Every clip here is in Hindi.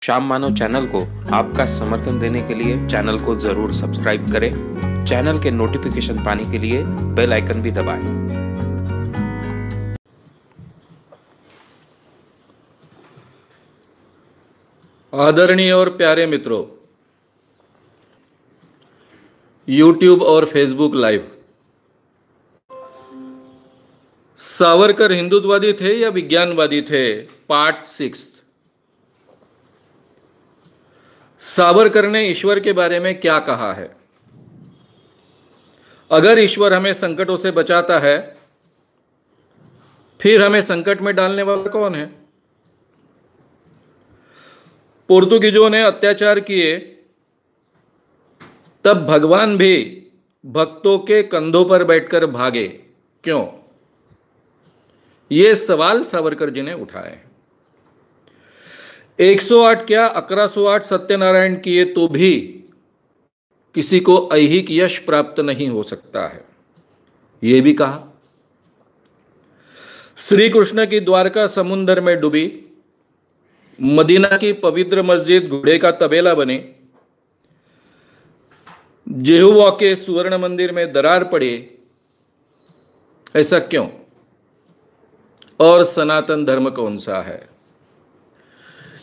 श्याम मानव चैनल को आपका समर्थन देने के लिए चैनल को जरूर सब्सक्राइब करें। चैनल के नोटिफिकेशन पाने के लिए बेल आइकन भी दबाएं। आदरणीय और प्यारे मित्रों, YouTube और Facebook लाइव। सावरकर हिंदुत्ववादी थे या विज्ञानवादी थे, पार्ट 6। सावरकर ने ईश्वर के बारे में क्या कहा है? अगर ईश्वर हमें संकटों से बचाता है, फिर हमें संकट में डालने वाला कौन है? पोर्तुगीजों ने अत्याचार किए, तब भगवान भी भक्तों के कंधों पर बैठकर भागे, क्यों? यह सवाल सावरकर जी ने उठाए। 108 क्या 1108 सत्यनारायण किए तो भी किसी को ऐहिक यश प्राप्त नहीं हो सकता है, यह भी कहा। श्री कृष्ण की द्वारका समुद्र में डूबी, मदीना की पवित्र मस्जिद घोड़े का तबेला बने, जेहुवा के सुवर्ण मंदिर में दरार पड़ी, ऐसा क्यों? और सनातन धर्म कौन सा है?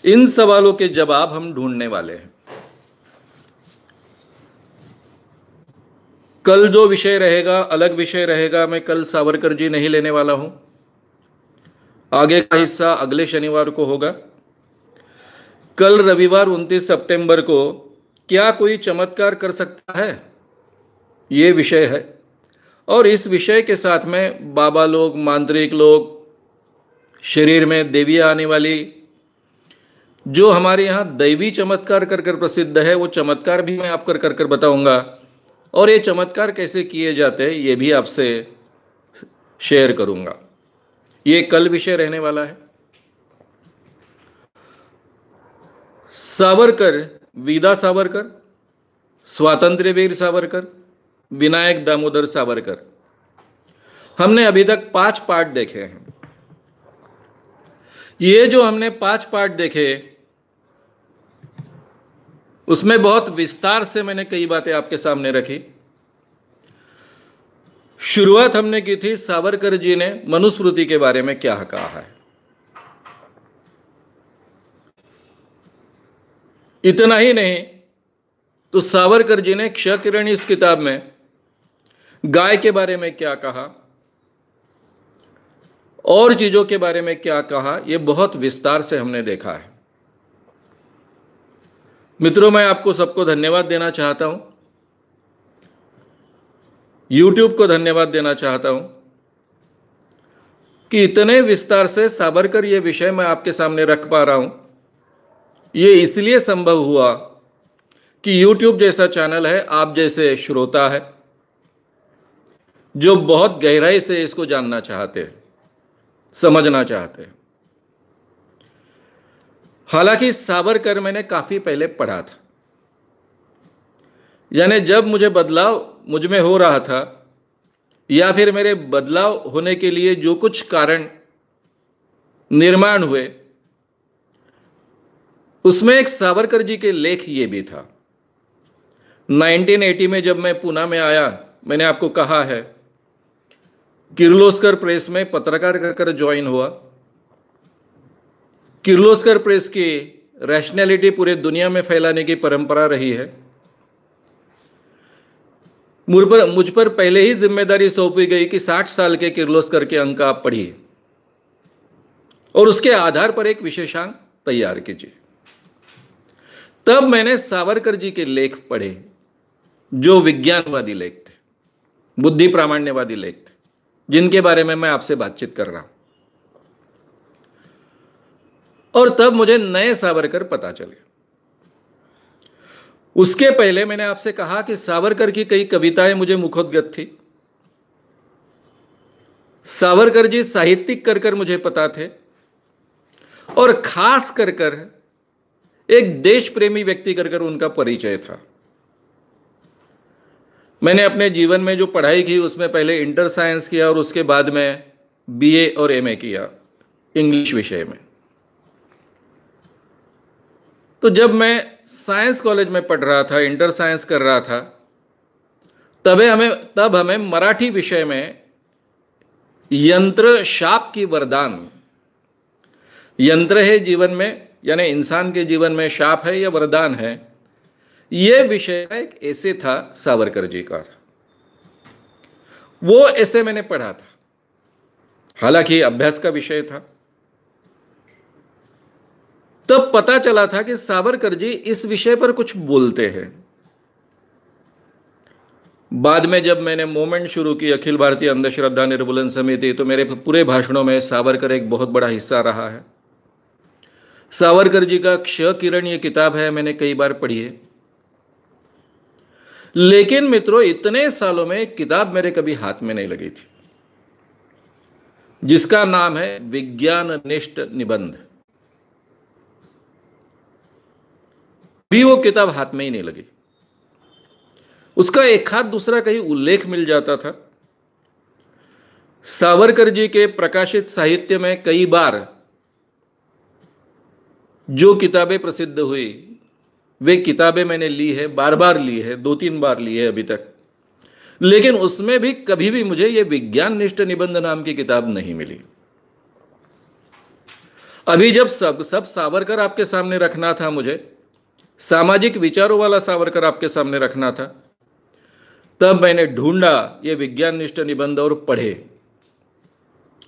इन सवालों के जवाब हम ढूंढने वाले हैं। कल जो विषय रहेगा अलग विषय रहेगा। मैं कल सावरकर जी नहीं लेने वाला हूं। आगे का हिस्सा अगले शनिवार को होगा। कल रविवार 29 सितंबर को क्या कोई चमत्कार कर सकता है, ये विषय है। और इस विषय के साथ में बाबा लोग, मांत्रिक लोग, शरीर में देवियां आने वाली, जो हमारे यहाँ दैवी चमत्कार कर कर प्रसिद्ध है, वो चमत्कार भी मैं आप कर बताऊंगा। और ये चमत्कार कैसे किए जाते हैं ये भी आपसे शेयर करूंगा। ये कल विषय रहने वाला है। सावरकर, वीदा सावरकर, स्वातंत्र्य वीर सावरकर, विनायक दामोदर सावरकर, हमने अभी तक 5 पार्ट देखे हैं। ये जो हमने 5 पार्ट देखे, उसमें बहुत विस्तार से मैंने कई बातें आपके सामने रखी। शुरुआत हमने की थी, सावरकर जी ने मनुस्मृति के बारे में क्या कहा है। इतना ही नहीं तो सावरकर जी ने क्षकिरण इस किताब में गाय के बारे में क्या कहा और चीजों के बारे में क्या कहा, यह बहुत विस्तार से हमने देखा है। मित्रों, मैं आपको सबको धन्यवाद देना चाहता हूं, YouTube को धन्यवाद देना चाहता हूं कि इतने विस्तार से सावरकर ये विषय मैं आपके सामने रख पा रहा हूं। ये इसलिए संभव हुआ कि YouTube जैसा चैनल है, आप जैसे श्रोता है जो बहुत गहराई से इसको जानना चाहते हैं, समझना चाहते हैं। हालांकि सावरकर मैंने काफी पहले पढ़ा था, यानी जब मुझे बदलाव मुझ में हो रहा था, या फिर मेरे बदलाव होने के लिए जो कुछ कारण निर्माण हुए, उसमें एक सावरकर जी के लेख ये भी था। 1980 में जब मैं पुणे में आया, मैंने आपको कहा है, किर्लोस्कर प्रेस में पत्रकार कर ज्वाइन हुआ। किर्लोस्कर प्रेस की रैशनैलिटी पूरे दुनिया में फैलाने की परंपरा रही है। मुझ पर पहले ही जिम्मेदारी सौंपी गई कि 60 साल के किर्लोस्कर के अंक आप पढ़िए और उसके आधार पर एक विशेषांक तैयार कीजिए। तब मैंने सावरकर जी के लेख पढ़े, जो विज्ञानवादी लेख थे, बुद्धि प्रामाण्यवादी लेख थे, जिनके बारे में मैं आपसे बातचीत कर रहा हूं। और तब मुझे नए सावरकर पता चले। उसके पहले मैंने आपसे कहा कि सावरकर की कई कविताएं मुझे मुखोद्गत थी। सावरकर जी साहित्यिक कर मुझे पता थे, और खास कर एक देश प्रेमी व्यक्ति कर उनका परिचय था। मैंने अपने जीवन में जो पढ़ाई की, उसमें पहले इंटर साइंस किया और उसके बाद में BA और MA किया इंग्लिश विषय में। तो जब मैं साइंस कॉलेज में पढ़ रहा था, इंटर साइंस कर रहा था, तब हमें मराठी विषय में यंत्र शाप की वरदान, यंत्र है जीवन में, यानी इंसान के जीवन में शाप है या वरदान है, यह विषय का एक ऐसे था सावरकर जी का। वो ऐसे मैंने पढ़ा था, हालांकि अभ्यास का विषय था। तब पता चला था कि सावरकर जी इस विषय पर कुछ बोलते हैं। बाद में जब मैंने मूवमेंट शुरू की अखिल भारतीय अंधश्रद्धा निर्मूलन समिति, तो मेरे पूरे भाषणों में सावरकर एक बहुत बड़ा हिस्सा रहा है। सावरकर जी का क्ष किरण ये किताब है, मैंने कई बार पढ़ी है। लेकिन मित्रों, इतने सालों में एक किताब मेरे कभी हाथ में नहीं लगी थी, जिसका नाम है विज्ञाननिष्ठ निबंध। भी वो किताब हाथ में ही नहीं लगी। उसका एक हाथ दूसरा कहीं उल्लेख मिल जाता था। सावरकर जी के प्रकाशित साहित्य में कई बार जो किताबें प्रसिद्ध हुई, वे किताबें मैंने ली है, बार बार ली है, 2-3 बार ली है अभी तक। लेकिन उसमें भी कभी भी मुझे यह विज्ञान निष्ठ निबंध नाम की किताब नहीं मिली। अभी जब सब सावरकर आपके सामने रखना था, मुझे सामाजिक विचारों वाला सावरकर आपके सामने रखना था, तब मैंने ढूंढा ये विज्ञान निष्ठ निबंध और पढ़े।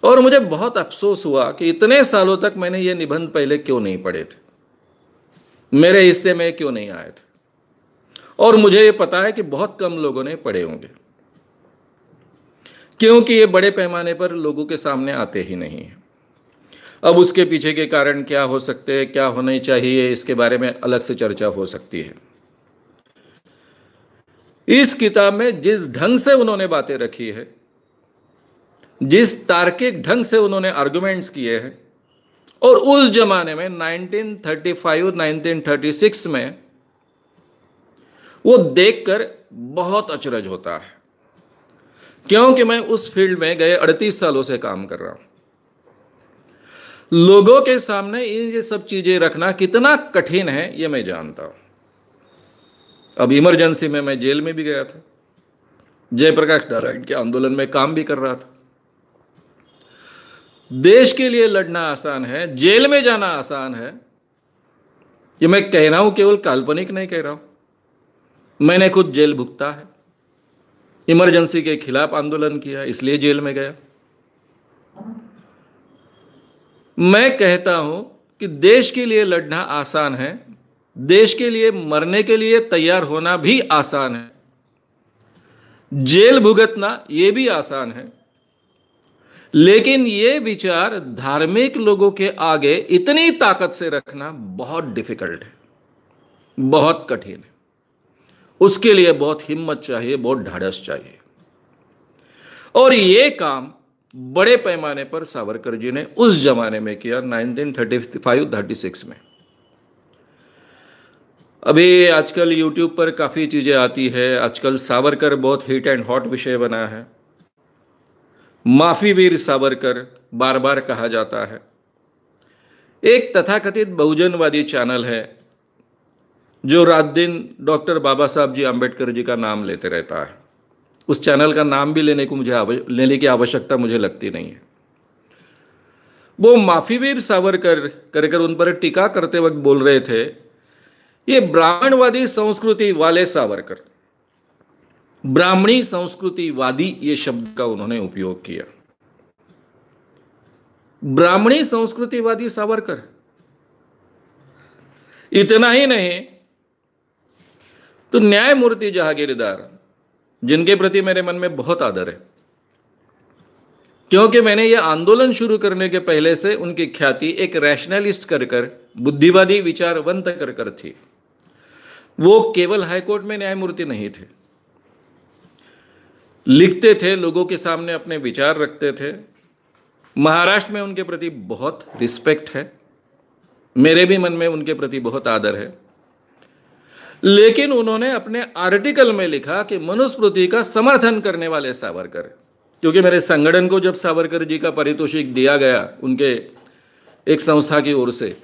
और मुझे बहुत अफसोस हुआ कि इतने सालों तक मैंने ये निबंध पहले क्यों नहीं पढ़े थे, मेरे हिस्से में क्यों नहीं आए थे। और मुझे ये पता है कि बहुत कम लोगों ने पढ़े होंगे, क्योंकि ये बड़े पैमाने पर लोगों के सामने आते ही नहीं हैं। अब उसके पीछे के कारण क्या हो सकते हैं, क्या होने चाहिए, इसके बारे में अलग से चर्चा हो सकती है। इस किताब में जिस ढंग से उन्होंने बातें रखी है, जिस तार्किक ढंग से उन्होंने आर्गुमेंट्स किए हैं, और उस जमाने में 1935-1936 में, वो देखकर बहुत अचरज होता है। क्योंकि मैं उस फील्ड में गए 38 सालों से काम कर रहा हूं। लोगों के सामने ये सब चीजें रखना कितना कठिन है, ये मैं जानता हूं। अब इमरजेंसी में मैं जेल में भी गया था, जयप्रकाश नारायण के आंदोलन में काम भी कर रहा था। देश के लिए लड़ना आसान है, जेल में जाना आसान है। ये मैं कह रहा हूं, केवल काल्पनिक नहीं कह रहा हूं। मैंने खुद जेल भुगता है, इमरजेंसी के खिलाफ आंदोलन किया, इसलिए जेल में गया। मैं कहता हूं कि देश के लिए लड़ना आसान है, देश के लिए मरने के लिए तैयार होना भी आसान है, जेल भुगतना यह भी आसान है। लेकिन ये विचार धार्मिक लोगों के आगे इतनी ताकत से रखना बहुत डिफिकल्ट है, बहुत कठिन है। उसके लिए बहुत हिम्मत चाहिए, बहुत ढाढ़स चाहिए। और ये काम बड़े पैमाने पर सावरकर जी ने उस जमाने में किया, 1935-36 में। अभी आजकल यूट्यूब पर काफ़ी चीज़ें आती है। आजकल सावरकर बहुत हिट एंड हॉट विषय बना है। माफी वीर सावरकर बार बार कहा जाता है। एक तथाकथित बहुजनवादी चैनल है जो रात दिन डॉक्टर बाबा साहब जी आम्बेडकर जी का नाम लेते रहता है। उस चैनल का नाम भी लेने की आवश्यकता मुझे लगती नहीं है। वो माफी वीर सावरकर कर उन पर टीका करते वक्त बोल रहे थे, ये ब्राह्मणवादी संस्कृति वाले सावरकर, ब्राह्मणी संस्कृतिवादी ये शब्द का उन्होंने उपयोग किया। ब्राह्मणी संस्कृतिवादी सावरकर। इतना ही नहीं तो न्यायमूर्ति जहांगीरदार, जिनके प्रति मेरे मन में बहुत आदर है, क्योंकि मैंने यह आंदोलन शुरू करने के पहले से उनकी ख्याति एक रैशनलिस्ट कर बुद्धिवादी विचारवंत कर थी। वो केवल हाईकोर्ट में न्यायमूर्ति नहीं थे, लिखते थे, लोगों के सामने अपने विचार रखते थे। महाराष्ट्र में उनके प्रति बहुत रिस्पेक्ट है, मेरे भी मन में उनके प्रति बहुत आदर है। लेकिन उन्होंने अपने आर्टिकल में लिखा कि मनुस्मृति का समर्थन करने वाले सावरकर, क्योंकि मेरे संगठन को जब सावरकर जी का पारितोषिक दिया गया उनके एक संस्था की ओर से,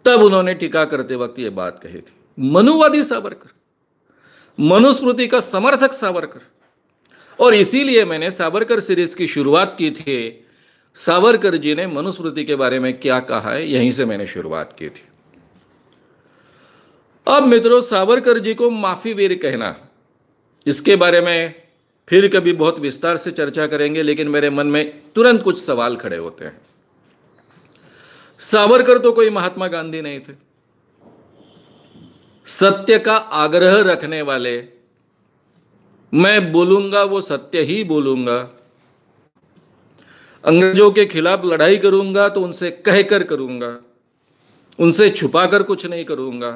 तब उन्होंने टीका करते वक्त ये बात कही थी। मनुवादी सावरकर, मनुस्मृति का समर्थक सावरकर। और इसीलिए मैंने सावरकर सीरीज की शुरुआत की थी। सावरकर जी ने मनुस्मृति के बारे में क्या कहा है, यहीं से मैंने शुरुआत की थी। अब मित्रों, सावरकर जी को माफी वीर कहना, इसके बारे में फिर कभी बहुत विस्तार से चर्चा करेंगे, लेकिन मेरे मन में तुरंत कुछ सवाल खड़े होते हैं। सावरकर तो कोई महात्मा गांधी नहीं थे। सत्य का आग्रह रखने वाले, मैं बोलूंगा वो सत्य ही बोलूंगा, अंग्रेजों के खिलाफ लड़ाई करूंगा तो उनसे कहकर करूंगा, उनसे छुपाकर कुछ नहीं करूंगा,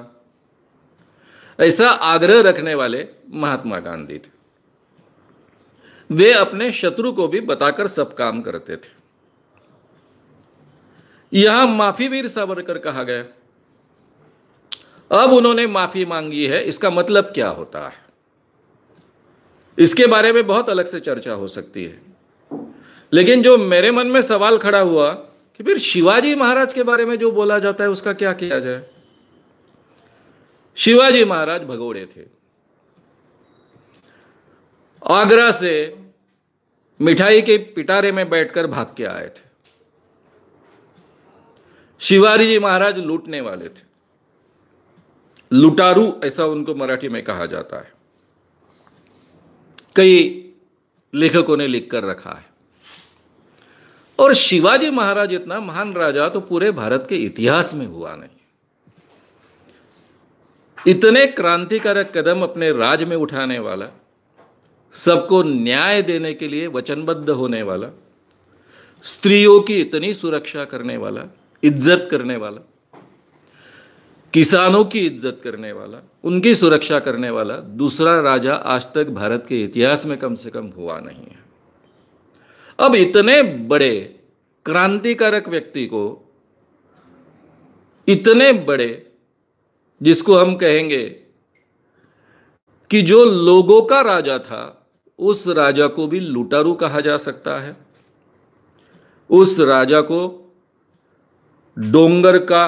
ऐसा आग्रह रखने वाले महात्मा गांधी थे। वे अपने शत्रु को भी बताकर सब काम करते थे। यहां माफी वीर सावरकर कहा गया। अब उन्होंने माफी मांगी है, इसका मतलब क्या होता है, इसके बारे में बहुत अलग से चर्चा हो सकती है। लेकिन जो मेरे मन में सवाल खड़ा हुआ कि फिर शिवाजी महाराज के बारे में जो बोला जाता है उसका क्या किया जाए। शिवाजी महाराज भगोड़े थे। आगरा से मिठाई के पिटारे में बैठकर भाग के आए थे। शिवाजी जी महाराज लूटने वाले थे, लुटारू ऐसा उनको मराठी में कहा जाता है। कई लेखकों ने लिखकर रखा है। और शिवाजी महाराज इतना महान राजा तो पूरे भारत के इतिहास में हुआ नहीं। इतने क्रांतिकारक कदम अपने राज में उठाने वाला, सबको न्याय देने के लिए वचनबद्ध होने वाला, स्त्रियों की इतनी सुरक्षा करने वाला, इज्जत करने वाला, किसानों की इज्जत करने वाला, उनकी सुरक्षा करने वाला दूसरा राजा आज तक भारत के इतिहास में कम से कम हुआ नहीं है। अब इतने बड़े क्रांतिकारक व्यक्ति को, इतने बड़े, जिसको हम कहेंगे कि जो लोगों का राजा था, उस राजा को भी लुटारू कहा जा सकता है। उस राजा को डोंगर का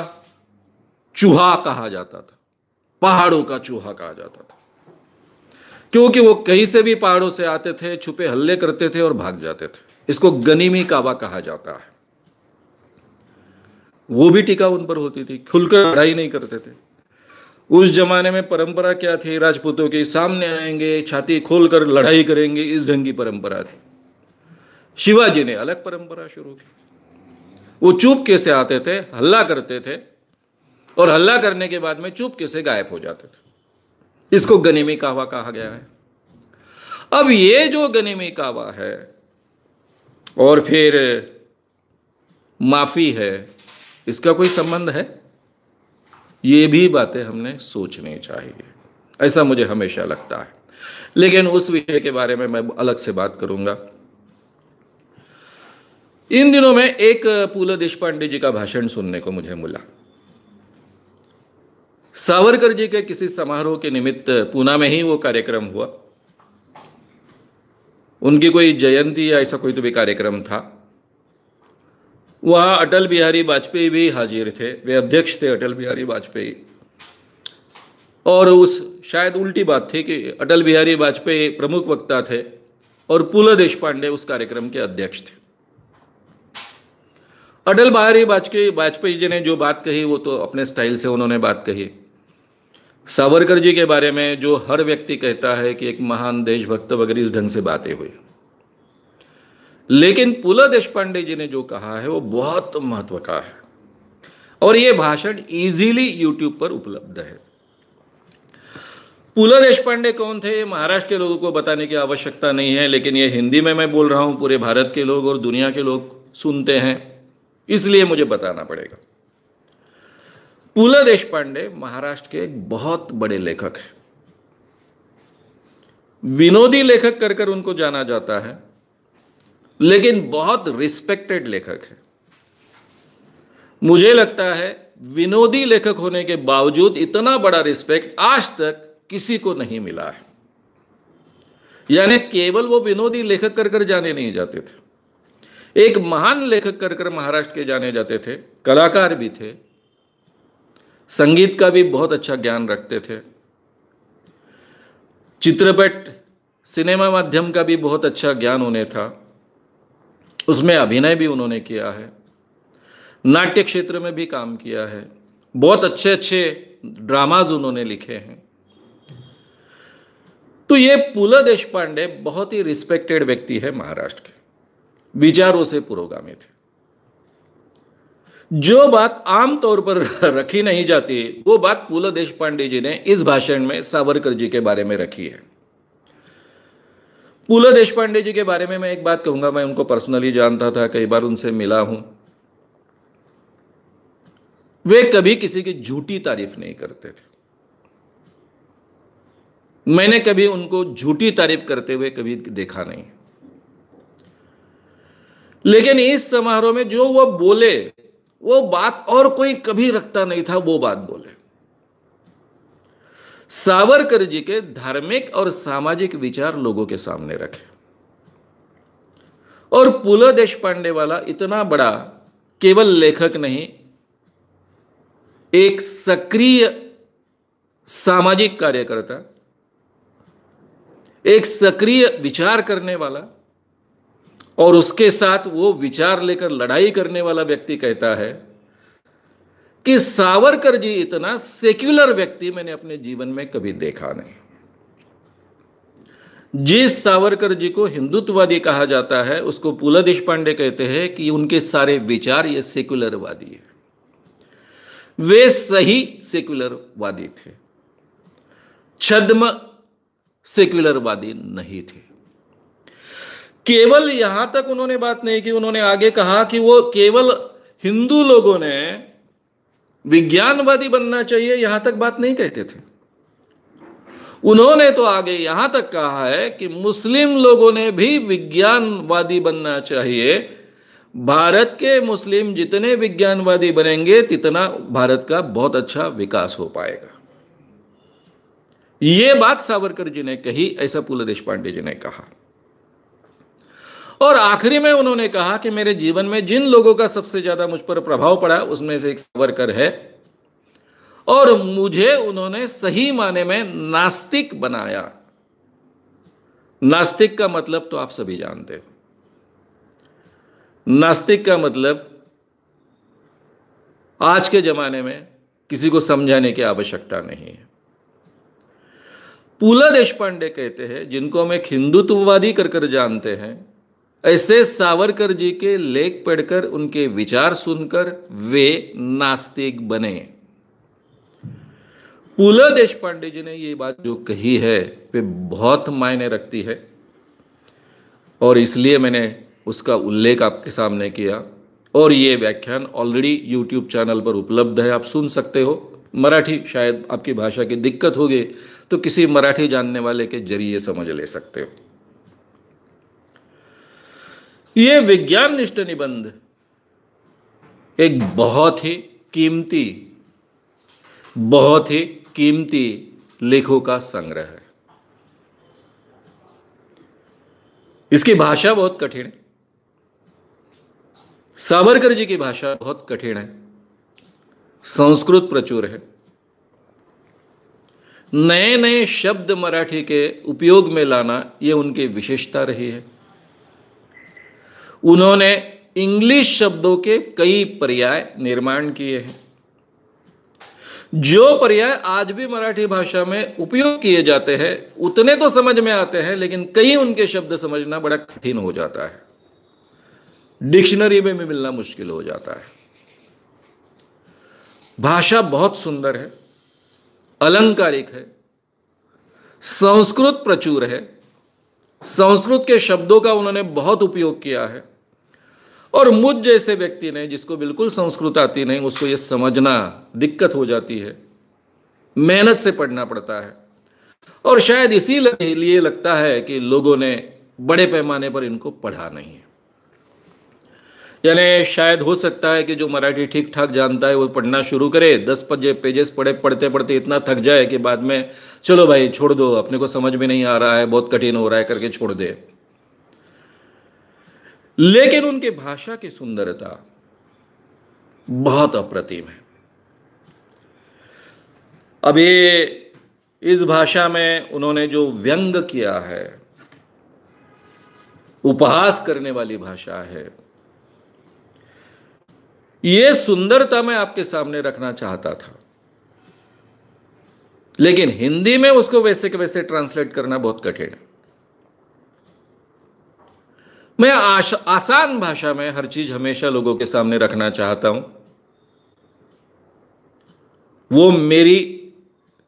चूहा कहा जाता था, पहाड़ों का चूहा कहा जाता था, क्योंकि वो कहीं से भी पहाड़ों से आते थे, छुपे हल्ले करते थे और भाग जाते थे। इसको गनीमी काबा कहा जाता है। वो भी टीका उन पर होती थी, खुलकर लड़ाई नहीं करते थे। उस जमाने में परंपरा क्या थी, राजपूतों के सामने आएंगे, छाती खोलकर लड़ाई करेंगे, इस ढंग की परंपरा थी। शिवाजी ने अलग परंपरा शुरू की। वो चुपके से आते थे, हल्ला करते थे, और हल्ला करने के बाद में चुपके से गायब हो जाते थे। इसको गनीमी काबा कहा गया है। अब ये जो गनीमी काबा है और फिर माफी है, इसका कोई संबंध है? ये भी बातें हमने सोचनी चाहिए, ऐसा मुझे हमेशा लगता है। लेकिन उस विषय के बारे में मैं अलग से बात करूंगा। इन दिनों में एक पुल देशपांडे जी का भाषण सुनने को मुझे मिला। सावरकर जी के किसी समारोह के निमित्त पूना में ही वो कार्यक्रम हुआ। उनकी कोई जयंती या ऐसा कोई तो भी कार्यक्रम था। वहाँ अटल बिहारी वाजपेयी भी हाजिर थे, वे अध्यक्ष थे अटल बिहारी वाजपेयी। और उस शायद उल्टी बात थी कि अटल बिहारी वाजपेयी प्रमुख वक्ता थे और पुल देशपांडे उस कार्यक्रम के अध्यक्ष थे। अटल बिहारी वाजपेयी जी ने जो बात कही वो तो अपने स्टाइल से उन्होंने बात कही। सावरकर जी के बारे में जो हर व्यक्ति कहता है कि एक महान देशभक्त वगैरह, इस ढंग से बातें हुई। लेकिन पुल देशपांडे जी ने जो कहा है वो बहुत महत्व का है, और ये भाषण इजीली यूट्यूब पर उपलब्ध है। पुल देशपांडे कौन थे, ये महाराष्ट्र के लोगों को बताने की आवश्यकता नहीं है, लेकिन ये हिंदी में मैं बोल रहा हूं, पूरे भारत के लोग और दुनिया के लोग सुनते हैं, इसलिए मुझे बताना पड़ेगा। पुल देशपांडे महाराष्ट्र के एक बहुत बड़े लेखक हैं। विनोदी लेखक कर उनको जाना जाता है, लेकिन बहुत रिस्पेक्टेड लेखक है। मुझे लगता है विनोदी लेखक होने के बावजूद इतना बड़ा रिस्पेक्ट आज तक किसी को नहीं मिला है। यानी केवल वो विनोदी लेखक कर जाने नहीं जाते थे, एक महान लेखक कर महाराष्ट्र के जाने जाते थे, कलाकार भी थे, संगीत का भी बहुत अच्छा ज्ञान रखते थे, चित्रपट सिनेमा माध्यम का भी बहुत अच्छा ज्ञान उन्हें था, उसमें अभिनय भी उन्होंने किया है, नाट्य क्षेत्र में भी काम किया है, बहुत अच्छे अच्छे ड्रामाज उन्होंने लिखे हैं। तो ये पु ल देशपांडे बहुत ही रिस्पेक्टेड व्यक्ति है महाराष्ट्र के, विचारों से पुरोगामी थे। जो बात आमतौर पर रखी नहीं जाती वो बात पु ल देशपांडे जी ने इस भाषण में सावरकर जी के बारे में रखी है। पु ल देशपांडे जी के बारे में मैं एक बात कहूंगा, मैं उनको पर्सनली जानता था, कई बार उनसे मिला हूं। वे कभी किसी की झूठी तारीफ नहीं करते थे। मैंने कभी उनको झूठी तारीफ करते हुए कभी देखा नहीं। लेकिन इस समारोह में जो वो बोले वो बात और कोई कभी रखता नहीं था, वो बात बोले। सावरकर जी के धार्मिक और सामाजिक विचार लोगों के सामने रखे। और पु ल देशपांडे वाला इतना बड़ा केवल लेखक नहीं, एक सक्रिय सामाजिक कार्यकर्ता, एक सक्रिय विचार करने वाला और उसके साथ वो विचार लेकर लड़ाई करने वाला व्यक्ति कहता है कि सावरकर जी इतना सेक्युलर व्यक्ति मैंने अपने जीवन में कभी देखा नहीं। जिस सावरकर जी को हिंदुत्ववादी कहा जाता है उसको पु ल देशपांडे कहते हैं कि उनके सारे विचार ये सेक्युलरवादी है। वे सही सेक्युलरवादी थे, छद्म सेक्युलरवादी नहीं थे। केवल यहां तक उन्होंने बात नहीं की, उन्होंने आगे कहा कि वो केवल हिंदू लोगों ने विज्ञानवादी बनना चाहिए यहां तक बात नहीं कहते थे। उन्होंने तो आगे यहां तक कहा है कि मुस्लिम लोगों ने भी विज्ञानवादी बनना चाहिए। भारत के मुस्लिम जितने विज्ञानवादी बनेंगे तितना भारत का बहुत अच्छा विकास हो पाएगा। यह बात सावरकर जी ने कही, ऐसा पु ल देशपांडे जी ने कहा। और आखिरी में उन्होंने कहा कि मेरे जीवन में जिन लोगों का सबसे ज्यादा मुझ पर प्रभाव पड़ा उसमें से एक सावरकर है और मुझे उन्होंने सही माने में नास्तिक बनाया। नास्तिक का मतलब तो आप सभी जानते हो। नास्तिक का मतलब आज के जमाने में किसी को समझाने की आवश्यकता नहीं है। पु ल देशपांडे कहते हैं, जिनको हम एक हिंदुत्ववादी कर जानते हैं, ऐसे सावरकर जी के लेख पढ़कर उनके विचार सुनकर वे नास्तिक बने। पु ल देशपांडे जी ने ये बात जो कही है वे बहुत मायने रखती है और इसलिए मैंने उसका उल्लेख आपके सामने किया। और ये व्याख्यान ऑलरेडी YouTube चैनल पर उपलब्ध है, आप सुन सकते हो। मराठी शायद आपकी भाषा की दिक्कत होगी तो किसी मराठी जानने वाले के जरिए समझ ले सकते हो। ये विज्ञान निष्ठ निबंध एक बहुत ही कीमती लेखों का संग्रह है। इसकी भाषा बहुत कठिन है। सावरकर जी की भाषा बहुत कठिन है, संस्कृत प्रचुर है, नए नए शब्द मराठी के उपयोग में लाना यह उनकी विशेषता रही है। उन्होंने इंग्लिश शब्दों के कई पर्याय निर्माण किए हैं। जो पर्याय आज भी मराठी भाषा में उपयोग किए जाते हैं उतने तो समझ में आते हैं, लेकिन कई उनके शब्द समझना बड़ा कठिन हो जाता है, डिक्शनरी में भी मिलना मुश्किल हो जाता है। भाषा बहुत सुंदर है, अलंकारिक है, संस्कृत प्रचुर है, संस्कृत के शब्दों का उन्होंने बहुत उपयोग किया है। और मुझ जैसे व्यक्ति ने जिसको बिल्कुल संस्कृत आती नहीं उसको ये समझना दिक्कत हो जाती है, मेहनत से पढ़ना पड़ता है। और शायद इसीलिए लगता है कि लोगों ने बड़े पैमाने पर इनको पढ़ा नहीं है। यानी शायद हो सकता है कि जो मराठी ठीक ठाक जानता है वो पढ़ना शुरू करे, 10 पेजेस पढ़ते पढ़ते इतना थक जाए कि बाद में चलो भाई छोड़ दो, अपने को समझ में नहीं आ रहा है, बहुत कठिन हो रहा है करके छोड़ दे। लेकिन उनके भाषा की सुंदरता बहुत अप्रतिम है। अब ये इस भाषा में उन्होंने जो व्यंग किया है, उपहास करने वाली भाषा है, ये सुंदरता मैं आपके सामने रखना चाहता था, लेकिन हिंदी में उसको वैसे के वैसे ट्रांसलेट करना बहुत कठिन है। मैं आसान भाषा में हर चीज हमेशा लोगों के सामने रखना चाहता हूं। वो मेरी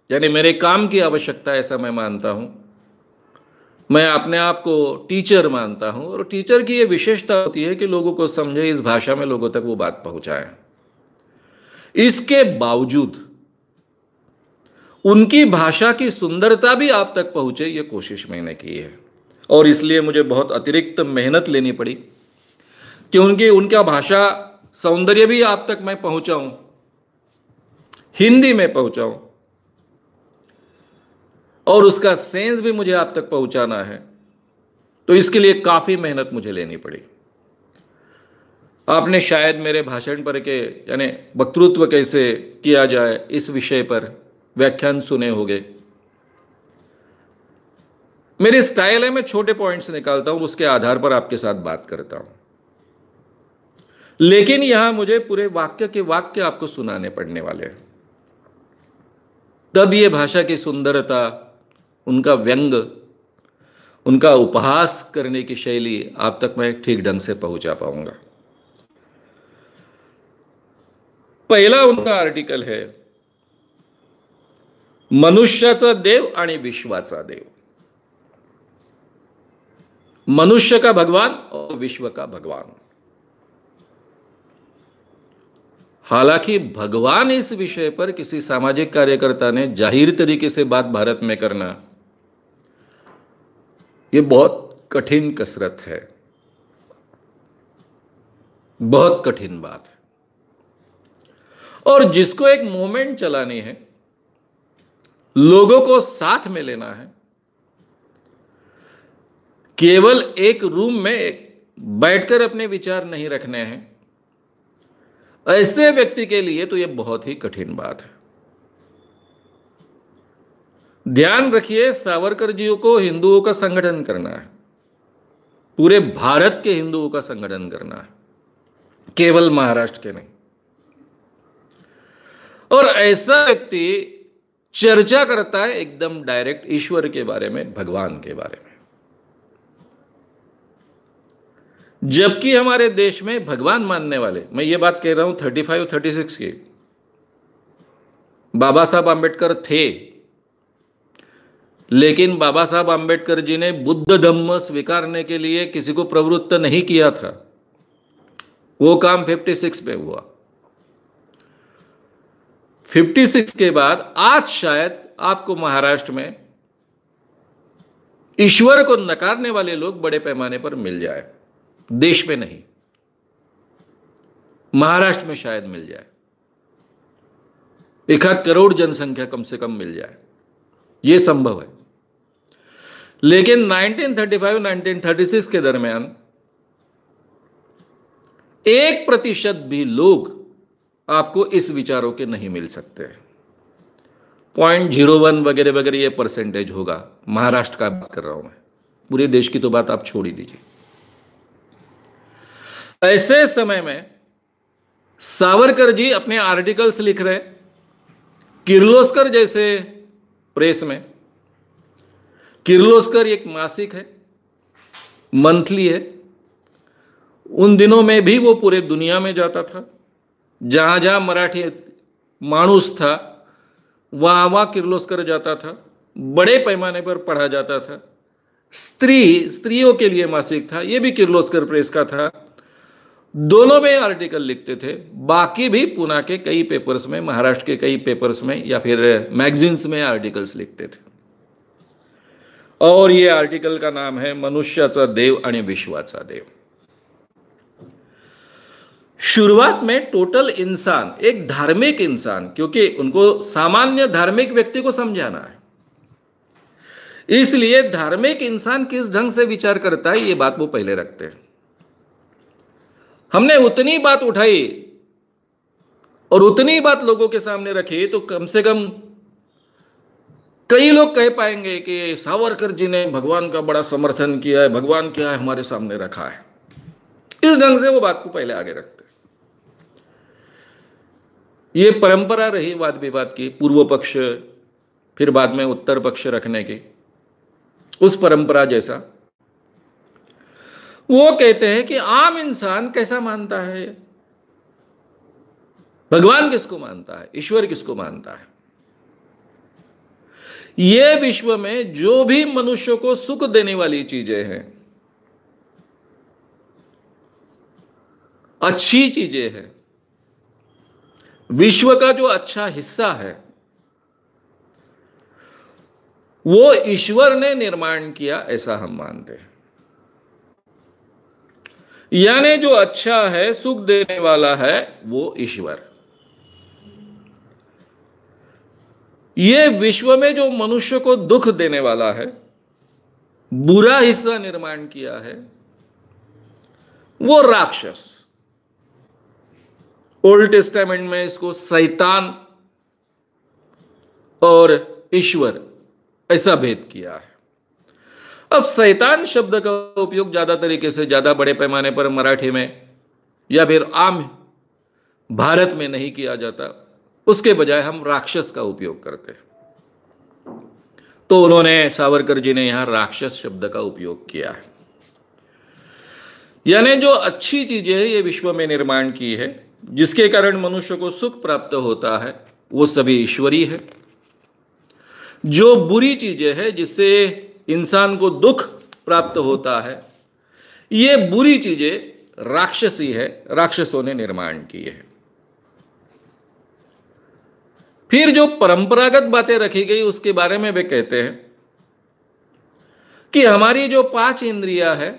यानी मेरे काम की आवश्यकता, ऐसा मैं मानता हूं। मैं अपने आप को टीचर मानता हूं, और टीचर की ये विशेषता होती है कि लोगों को समझे, इस भाषा में लोगों तक वो बात पहुंचाए। इसके बावजूद उनकी भाषा की सुंदरता भी आप तक पहुंचे, ये कोशिश मैंने की है। और इसलिए मुझे बहुत अतिरिक्त मेहनत लेनी पड़ी कि उनका भाषा सौंदर्य भी आप तक मैं पहुंचाऊं, हिंदी में पहुंचाऊं, और उसका सेंस भी मुझे आप तक पहुंचाना है। तो इसके लिए काफी मेहनत मुझे लेनी पड़ी। आपने शायद मेरे भाषण पर के यानी वक्तृत्व कैसे किया जाए इस विषय पर व्याख्यान सुने होंगे। मेरी स्टाइल है, मैं छोटे पॉइंट्स निकालता हूं, उसके आधार पर आपके साथ बात करता हूं। लेकिन यहां मुझे पूरे वाक्य के वाक्य आपको सुनाने पड़ने वाले हैं, तब ये भाषा की सुंदरता, उनका व्यंग, उनका उपहास करने की शैली आप तक मैं ठीक ढंग से पहुंचा पाऊंगा। पहला उनका आर्टिकल है मनुष्याचा देव आणि विश्वाचा देव। मनुष्य का भगवान और विश्व का भगवान। हालांकि भगवान इस विषय पर किसी सामाजिक कार्यकर्ता ने जाहिर तरीके से बात भारत में करना, यह बहुत कठिन कसरत है, बहुत कठिन बात है। और जिसको एक मूवमेंट चलानी है, लोगों को साथ में लेना है, केवल एक रूम में बैठकर अपने विचार नहीं रखने हैं, ऐसे व्यक्ति के लिए तो यह बहुत ही कठिन बात है। ध्यान रखिए, सावरकर जी को हिंदुओं का संगठन करना है, पूरे भारत के हिंदुओं का संगठन करना है, केवल महाराष्ट्र के नहीं। और ऐसा व्यक्ति चर्चा करता है एकदम डायरेक्ट ईश्वर के बारे में, भगवान के बारे में, जबकि हमारे देश में भगवान मानने वाले, मैं ये बात कह रहा हूं 35-36 की, बाबा साहब आंबेडकर थे, लेकिन बाबा साहब आंबेडकर जी ने बुद्ध धम्म स्वीकारने के लिए किसी को प्रवृत्त नहीं किया था। वो काम 56 में हुआ। 56 के बाद आज शायद आपको महाराष्ट्र में ईश्वर को नकारने वाले लोग बड़े पैमाने पर मिल जाए, देश में नहीं, महाराष्ट्र में शायद मिल जाए, 1 करोड़ जनसंख्या कम से कम मिल जाए, यह संभव है। लेकिन 1935-1936 के दरमियान 1% भी लोग आपको इस विचारों के नहीं मिल सकते। 0.01 वगैरह वगैरह ये परसेंटेज होगा। महाराष्ट्र का बात कर रहा हूं मैं, पूरे देश की तो बात आप छोड़ ही दीजिए। ऐसे समय में सावरकर जी अपने आर्टिकल्स लिख रहे, किर्लोस्कर जैसे प्रेस में, किर्लोस्कर एक मासिक है, मंथली है, उन दिनों में भी वो पूरे दुनिया में जाता था, जहां जहां मराठी मानुस था वहां वहां किर्लोस्कर जाता था, बड़े पैमाने पर पढ़ा जाता था। स्त्रियों के लिए मासिक था, यह भी किर्लोस्कर प्रेस का था, दोनों में आर्टिकल लिखते थे। बाकी भी पुणे के कई पेपर्स में, महाराष्ट्र के कई पेपर्स में या फिर मैगजीन्स में आर्टिकल्स लिखते थे। और ये आर्टिकल का नाम है मनुष्याचा देव आणि विश्वाचा देव। शुरुआत में टोटल इंसान, एक धार्मिक इंसान, क्योंकि उनको सामान्य धार्मिक व्यक्ति को समझाना है, इसलिए धार्मिक इंसान किस ढंग से विचार करता है ये बात वो पहले रखते हैं। हमने उतनी बात उठाई और उतनी बात लोगों के सामने रखी तो कम से कम कई लोग कह पाएंगे कि सावरकर जी ने भगवान का बड़ा समर्थन किया है, भगवान क्या है हमारे सामने रखा है। इस ढंग से वो बात को पहले आगे रखते। ये परंपरा रही वाद विवाद की, पूर्व पक्ष फिर बाद में उत्तर पक्ष रखने की, उस परंपरा जैसा। वो कहते हैं कि आम इंसान कैसा मानता है, भगवान किसको मानता है, ईश्वर किसको मानता है। ये विश्व में जो भी मनुष्य को सुख देने वाली चीजें हैं, अच्छी चीजें हैं, विश्व का जो अच्छा हिस्सा है, वो ईश्वर ने निर्माण किया, ऐसा हम मानते हैं। यानी जो अच्छा है, सुख देने वाला है, वो ईश्वर। ये विश्व में जो मनुष्य को दुख देने वाला है, बुरा हिस्सा निर्माण किया है, वो राक्षस। ओल्ड टेस्टामेंट में इसको शैतान और ईश्वर ऐसा भेद किया है। अब शैतान शब्द का उपयोग ज्यादा तरीके से, ज्यादा बड़े पैमाने पर मराठी में या फिर आम भारत में नहीं किया जाता, उसके बजाय हम राक्षस का उपयोग करते हैं। तो उन्होंने, सावरकर जी ने यहां राक्षस शब्द का उपयोग किया है। यानी जो अच्छी चीजें ये विश्व में निर्माण की है, जिसके कारण मनुष्य को सुख प्राप्त होता है, वो सभी ईश्वरी है। जो बुरी चीजें हैं, जिससे इंसान को दुख प्राप्त होता है, ये बुरी चीजें राक्षसी है, राक्षसों ने निर्माण की है। फिर जो परंपरागत बातें रखी गई उसके बारे में वे कहते हैं कि हमारी जो 5 इंद्रियां है,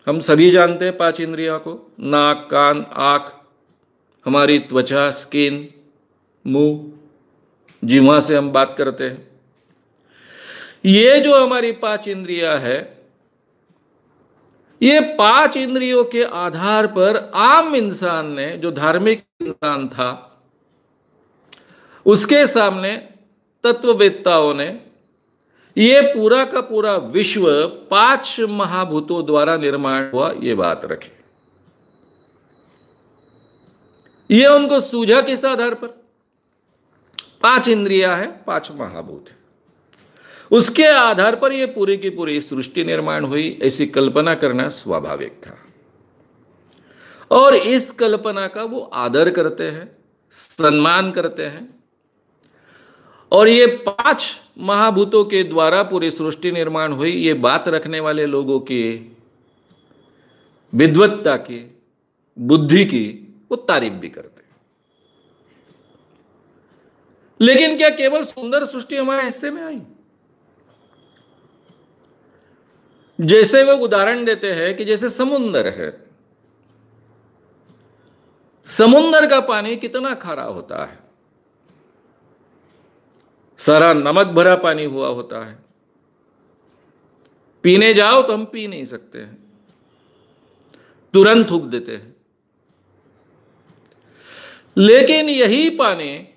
हम सभी जानते हैं 5 इंद्रियों को, नाक, कान, आंख, हमारी त्वचा, स्किन, मुंह, जिह्वा से हम बात करते हैं। ये जो हमारी 5 इंद्रियां है, ये 5 इंद्रियों के आधार पर आम इंसान ने, जो धार्मिक इंसान था, उसके सामने तत्ववेत्ताओं ने ये पूरा का पूरा विश्व 5 महाभूतों द्वारा निर्माण हुआ, ये बात रखी। ये उनको सूझा किस आधार पर? 5 इंद्रियां है, 5 महाभूत है, उसके आधार पर ये पूरी की पूरी सृष्टि निर्माण हुई, ऐसी कल्पना करना स्वाभाविक था। और इस कल्पना का वो आदर करते हैं, सम्मान करते हैं। और ये 5 महाभूतों के द्वारा पूरी सृष्टि निर्माण हुई, ये बात रखने वाले लोगों की विद्वत्ता की, बुद्धि की वो तारीफ भी करते हैं। लेकिन क्या केवल सुंदर सृष्टि हमारे हिस्से में आई? जैसे वो उदाहरण देते हैं कि जैसे समुंदर है, समुंदर का पानी कितना खारा होता है, सारा नमक भरा पानी हुआ होता है, पीने जाओ तो हम पी नहीं सकते हैं, तुरंत थूक देते हैं। लेकिन यही पानी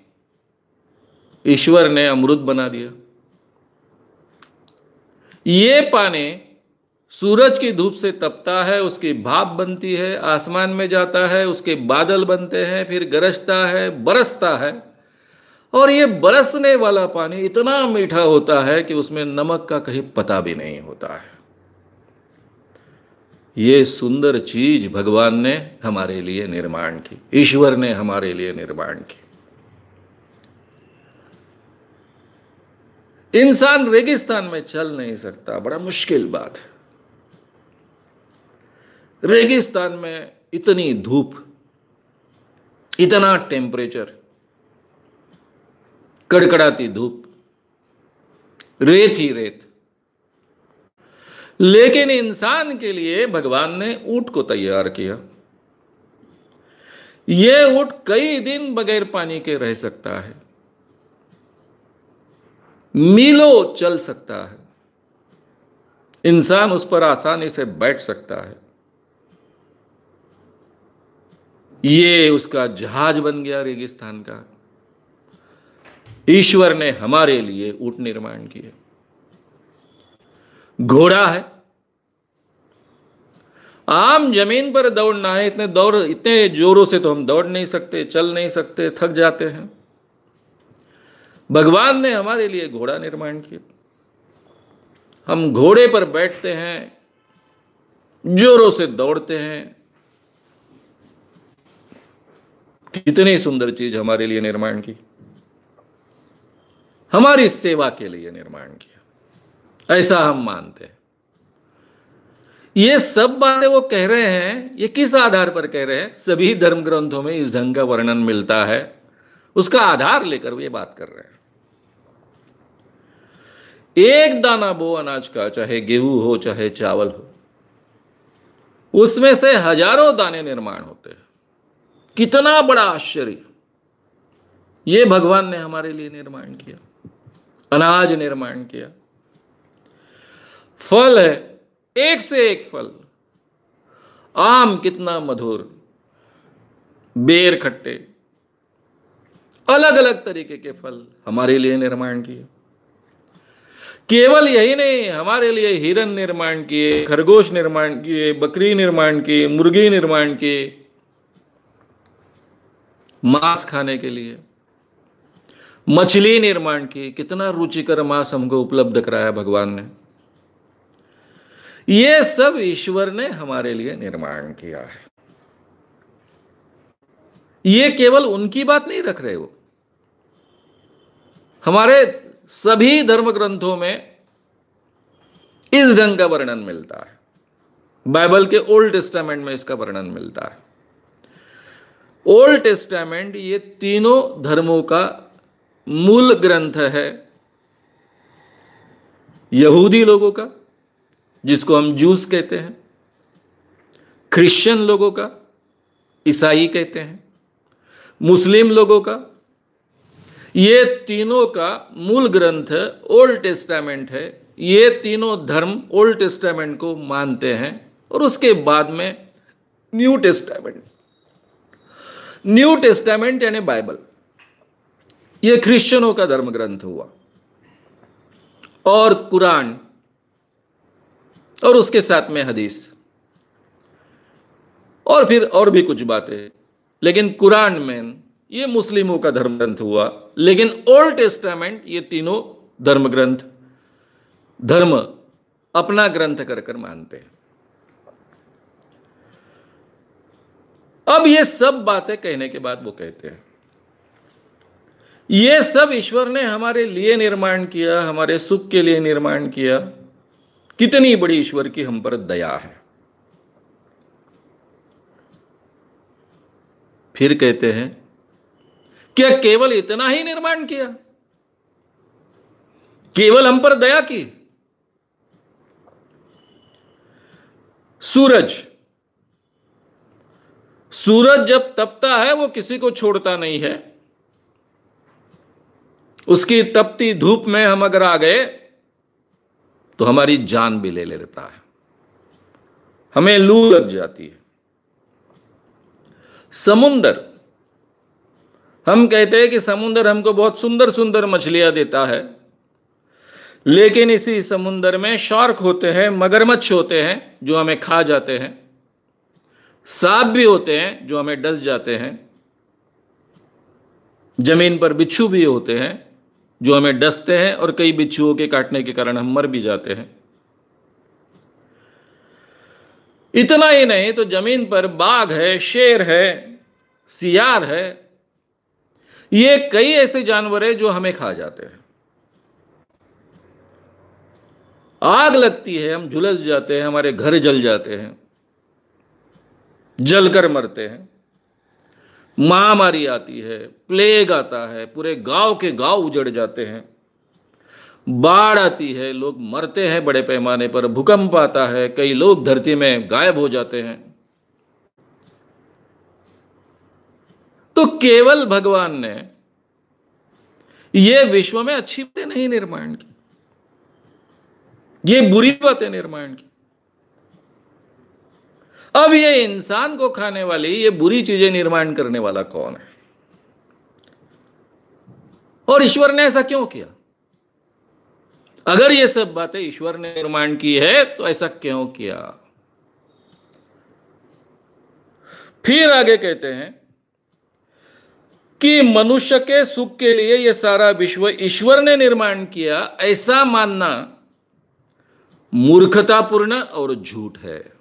ईश्वर ने अमृत बना दिया। ये पानी सूरज की धूप से तपता है, उसकी भाप बनती है, आसमान में जाता है, उसके बादल बनते हैं, फिर गरजता है, बरसता है। और ये बरसने वाला पानी इतना मीठा होता है कि उसमें नमक का कहीं पता भी नहीं होता है। ये सुंदर चीज भगवान ने हमारे लिए निर्माण की, ईश्वर ने हमारे लिए निर्माण की। इंसान रेगिस्तान में चल नहीं सकता, बड़ा मुश्किल बात है। रेगिस्तान में इतनी धूप, इतना टेम्परेचर, कड़कड़ाती धूप, रेत ही रेत। लेकिन इंसान के लिए भगवान ने ऊंट को तैयार किया। यह ऊंट कई दिन बगैर पानी के रह सकता है, मीलों चल सकता है, इंसान उस पर आसानी से बैठ सकता है। ये उसका जहाज बन गया रेगिस्तान का। ईश्वर ने हमारे लिए ऊंट निर्माण किए। घोड़ा है, आम जमीन पर दौड़ना है, इतने जोरों से तो हम दौड़ नहीं सकते, चल नहीं सकते, थक जाते हैं। भगवान ने हमारे लिए घोड़ा निर्माण किया। हम घोड़े पर बैठते हैं, जोरों से दौड़ते हैं। कितनी सुंदर चीज हमारे लिए निर्माण की, हमारी सेवा के लिए निर्माण किया, ऐसा हम मानते हैं। ये सब बातें वो कह रहे हैं, ये किस आधार पर कह रहे हैं? सभी धर्म ग्रंथों में इस ढंग का वर्णन मिलता है, उसका आधार लेकर वो ये बात कर रहे हैं। एक दाना बो अनाज का, चाहे गेहूं हो चाहे चावल हो, उसमें से हजारों दाने निर्माण होते हैं। कितना बड़ा आश्चर्य! ये भगवान ने हमारे लिए निर्माण किया, अनाज निर्माण किया। फल है, एक से एक फल। आम कितना मधुर, बेर खट्टे, अलग अलग तरीके के फल हमारे लिए निर्माण किए। केवल यही नहीं, हमारे लिए हिरन निर्माण किए, खरगोश निर्माण किए, बकरी निर्माण किए, मुर्गी निर्माण किए, मांस खाने के लिए मछली निर्माण की। कितना रुचिकर मांस हमको उपलब्ध कराया भगवान ने। ये सब ईश्वर ने हमारे लिए निर्माण किया है। ये केवल उनकी बात नहीं रख रहे हो, हमारे सभी धर्म ग्रंथों में इस ढंग का वर्णन मिलता है। बाइबल के ओल्ड टेस्टामेंट में इसका वर्णन मिलता है। ओल्ड टेस्टामेंट ये तीनों धर्मों का मूल ग्रंथ है। यहूदी लोगों का, जिसको हम जूस कहते हैं, क्रिश्चियन लोगों का, ईसाई कहते हैं, मुस्लिम लोगों का, ये तीनों का मूल ग्रंथ ओल्ड टेस्टामेंट है। ये तीनों धर्म ओल्ड टेस्टामेंट को मानते हैं। और उसके बाद में न्यू टेस्टामेंट, न्यू टेस्टामेंट यानी बाइबल, ये क्रिश्चियनों का धर्म ग्रंथ हुआ। और कुरान, और उसके साथ में हदीस, और फिर और भी कुछ बातें। लेकिन कुरान में ये मुस्लिमों का धर्म ग्रंथ हुआ। लेकिन ओल्ड टेस्टामेंट ये तीनों धर्म ग्रंथ, धर्म अपना ग्रंथ कर कर मानते हैं। अब ये सब बातें कहने के बाद वो कहते हैं, ये सब ईश्वर ने हमारे लिए निर्माण किया, हमारे सुख के लिए निर्माण किया। कितनी बड़ी ईश्वर की हम पर दया है। फिर कहते हैं, क्या केवल इतना ही निर्माण किया? केवल हम पर दया की? सूरज, सूरज जब तपता है वो किसी को छोड़ता नहीं है। उसकी तपती धूप में हम अगर आ गए तो हमारी जान भी ले लेता है, हमें लू लग जाती है। समुंदर, हम कहते हैं कि समुंदर हमको बहुत सुंदर सुंदर मछलियां देता है, लेकिन इसी समुंदर में शार्क होते हैं, मगरमच्छ होते हैं जो हमें खा जाते हैं, सांप भी होते हैं जो हमें डस जाते हैं, जमीन पर बिच्छू भी होते हैं जो हमें डसते हैं, और कई बिच्छुओं के काटने के कारण हम मर भी जाते हैं। इतना ही नहीं तो जमीन पर बाघ है, शेर है, सियार है, ये कई ऐसे जानवर हैं जो हमें खा जाते हैं। आग लगती है, हम झुलस जाते हैं, हमारे घर जल जाते हैं, जलकर मरते हैं। महामारी आती है, प्लेग आता है, पूरे गांव के गांव उजड़ जाते हैं। बाढ़ आती है, लोग मरते हैं बड़े पैमाने पर। भूकंप आता है, कई लोग धरती में गायब हो जाते हैं। तो केवल भगवान ने ये विश्व में अच्छी बातें नहीं निर्माण की, ये बुरी बातें निर्माण की। अब ये इंसान को खाने वाली ये बुरी चीजें निर्माण करने वाला कौन है? और ईश्वर ने ऐसा क्यों किया? अगर ये सब बातें ईश्वर ने निर्माण की है तो ऐसा क्यों किया? फिर आगे कहते हैं कि मनुष्य के सुख के लिए यह सारा विश्व ईश्वर ने निर्माण किया, ऐसा मानना मूर्खतापूर्ण और झूठ है।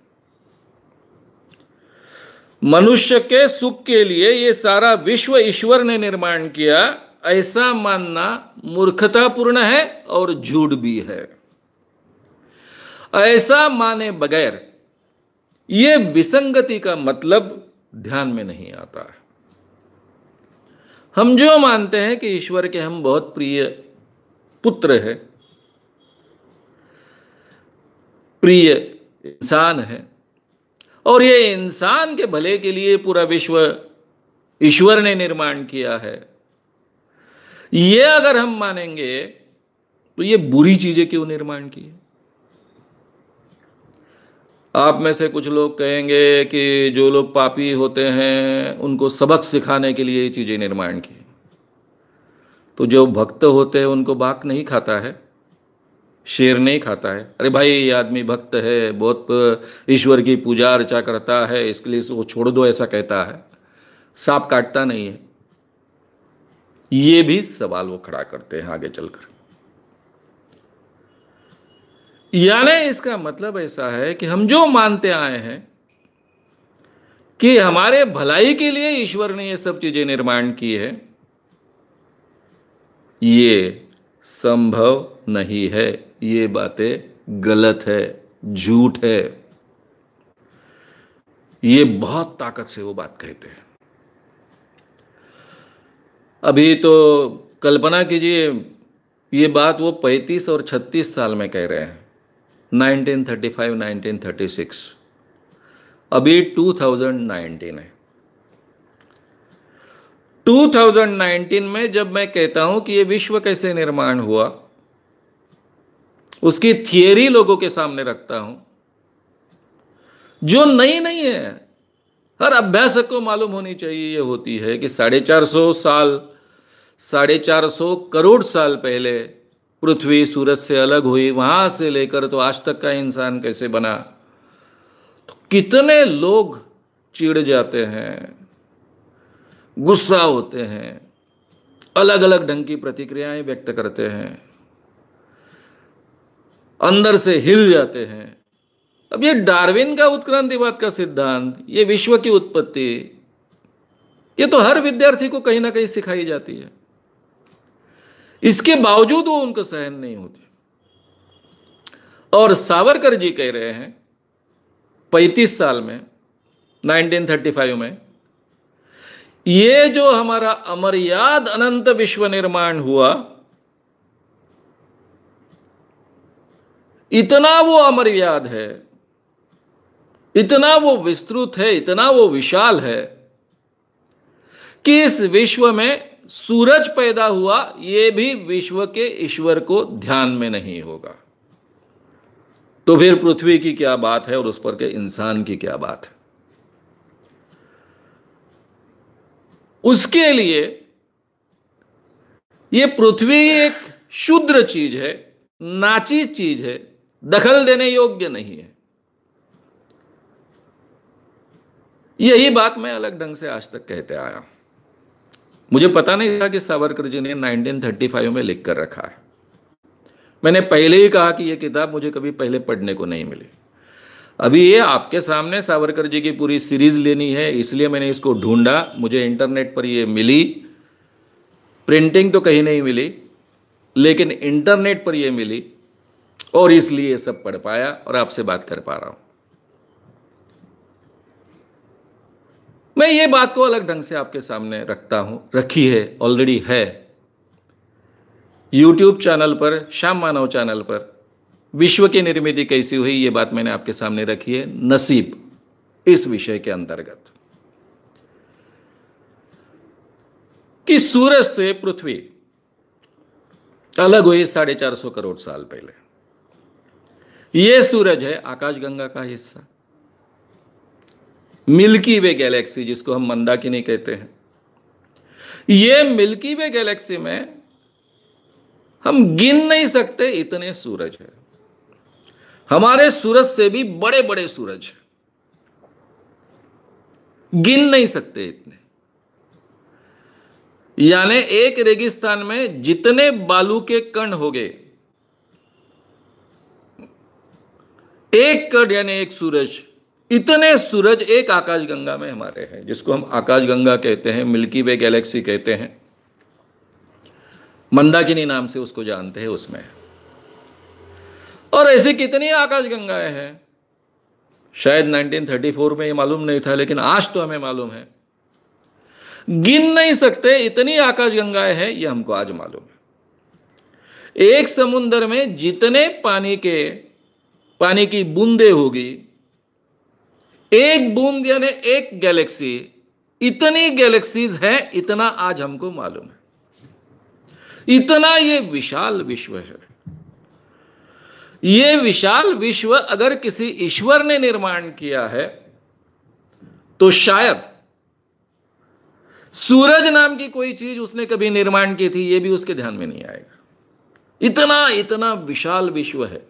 मनुष्य के सुख के लिए यह सारा विश्व ईश्वर ने निर्माण किया, ऐसा मानना मूर्खतापूर्ण है और झूठ भी है। ऐसा माने बगैर यह विसंगति का मतलब ध्यान में नहीं आता है। हम जो मानते हैं कि ईश्वर के हम बहुत प्रिय पुत्र है, प्रिय इंसान है, और ये इंसान के भले के लिए पूरा विश्व ईश्वर ने निर्माण किया है, ये अगर हम मानेंगे तो ये बुरी चीजें क्यों निर्माण की? आप में से कुछ लोग कहेंगे कि जो लोग पापी होते हैं उनको सबक सिखाने के लिए ये चीजें निर्माण की। तो जो भक्त होते हैं उनको बाघ नहीं खाता है, शेर नहीं खाता है। अरे भाई, ये आदमी भक्त है, बहुत ईश्वर की पूजा अर्चा करता है, इसके लिए वो छोड़ दो, ऐसा कहता है। सांप काटता नहीं है। ये भी सवाल वो खड़ा करते हैं आगे चलकर। यानी इसका मतलब ऐसा है कि हम जो मानते आए हैं कि हमारे भलाई के लिए ईश्वर ने ये सब चीजें निर्माण की है, ये संभव नहीं है। ये बातें गलत है, झूठ है। ये बहुत ताकत से वो बात कहते हैं। अभी तो कल्पना कीजिए, ये बात वो 35 और 36 साल में कह रहे हैं, 1935 1936। अभी 2019 है। 2019 में जब मैं कहता हूं कि ये विश्व कैसे निर्माण हुआ, उसकी थियरी लोगों के सामने रखता हूं, जो नई नहीं है, हर अभ्यासक को मालूम होनी चाहिए, ये होती है कि 450 करोड़ साल पहले पृथ्वी सूरज से अलग हुई। वहां से लेकर तो आज तक का इंसान कैसे बना, तो कितने लोग चिढ़ जाते हैं, गुस्सा होते हैं, अलग अलग ढंग की प्रतिक्रियाएं व्यक्त करते हैं, अंदर से हिल जाते हैं। अब ये डार्विन का उत्क्रांतिवाद का सिद्धांत, ये विश्व की उत्पत्ति, ये तो हर विद्यार्थी को कहीं ना कहीं सिखाई जाती है। इसके बावजूद वो उनको सहन नहीं होती। और सावरकर जी कह रहे हैं 35 साल में, 1935 में, ये जो हमारा अमर्याद अनंत विश्व निर्माण हुआ, इतना वो अमर्याद है, इतना वो विस्तृत है, इतना वो विशाल है कि इस विश्व में सूरज पैदा हुआ, ये भी विश्व के ईश्वर को ध्यान में नहीं होगा। तो फिर पृथ्वी की क्या बात है और उस पर के इंसान की क्या बात है? उसके लिए ये पृथ्वी एक शुद्र चीज है, नाचीज चीज है, दखल देने योग्य नहीं है। यही बात मैं अलग ढंग से आज तक कहते आया। मुझे पता नहीं था कि सावरकर जी ने 1935 में लिख कर रखा है। मैंने पहले ही कहा कि यह किताब मुझे कभी पहले पढ़ने को नहीं मिली। अभी ये आपके सामने सावरकर जी की पूरी सीरीज लेनी है, इसलिए मैंने इसको ढूंढा। मुझे इंटरनेट पर ये मिली, प्रिंटिंग तो कहीं नहीं मिली, लेकिन इंटरनेट पर ये मिली, और इसलिए ये सब पढ़ पाया और आपसे बात कर पा रहा हूं। मैं ये बात को अलग ढंग से आपके सामने रखता हूं, रखी है, ऑलरेडी है। यूट्यूब चैनल पर, श्याम मानव चैनल पर विश्व की निर्मिति कैसी हुई, ये बात मैंने आपके सामने रखी है, नसीब, इस विषय के अंतर्गत, कि सूरज से पृथ्वी अलग हुई 450 करोड़ साल पहले। यह सूरज है आकाशगंगा का हिस्सा, मिल्की वे गैलेक्सी, जिसको हम मंदाकिनी कहते हैं। यह मिल्की वे गैलेक्सी में हम गिन नहीं सकते इतने सूरज है। हमारे सूरज से भी बड़े बड़े सूरज हैं, गिन नहीं सकते इतने। यानी एक रेगिस्तान में जितने बालू के कण हो गए, एक कण यानी एक सूरज, इतने सूरज एक आकाशगंगा में हमारे हैं, जिसको हम आकाशगंगा कहते हैं, मिल्की वे गैलेक्सी कहते हैं, मंदाकिनी नाम से उसको जानते हैं, उसमें। और ऐसी कितनी आकाशगंगाएं हैं, शायद 1934 में ये मालूम नहीं था, लेकिन आज तो हमें मालूम है। गिन नहीं सकते इतनी आकाशगंगाएं हैं, ये हमको आज मालूम है। एक समुद्र में जितने पानी की बूंदे होगी, एक बूंद यानी एक गैलेक्सी, इतनी गैलेक्सीज हैं, इतना आज हमको मालूम है। इतना ये विशाल विश्व है। ये विशाल विश्व अगर किसी ईश्वर ने निर्माण किया है, तो शायद सूरज नाम की कोई चीज उसने कभी निर्माण की थी, ये भी उसके ध्यान में नहीं आएगा। इतना इतना विशाल विश्व है।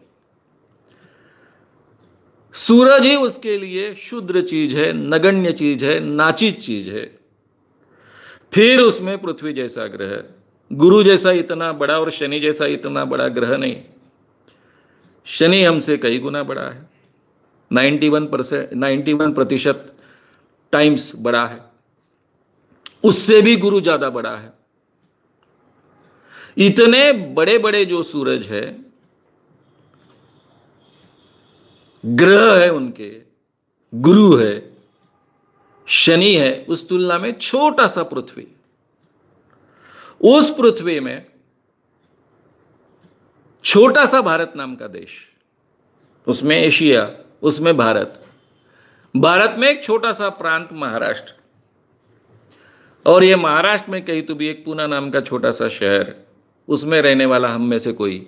सूरज ही उसके लिए क्षुद्र चीज है, नगण्य चीज है, नाचित चीज है। फिर उसमें पृथ्वी जैसा ग्रह, गुरु जैसा इतना बड़ा और शनि जैसा इतना बड़ा ग्रह नहीं। शनि हमसे कई गुना बड़ा है, 91% टाइम्स बड़ा है। उससे भी गुरु ज्यादा बड़ा है। इतने बड़े बड़े जो सूरज है, ग्रह है, उनके गुरु है, शनि है, उस तुलना में छोटा सा पृथ्वी। उस पृथ्वी में छोटा सा भारत नाम का देश, उसमें एशिया, उसमें भारत में एक छोटा सा प्रांत महाराष्ट्र, और ये महाराष्ट्र में कहीं तो भी एक पूना नाम का छोटा सा शहर, उसमें रहने वाला हम में से कोई।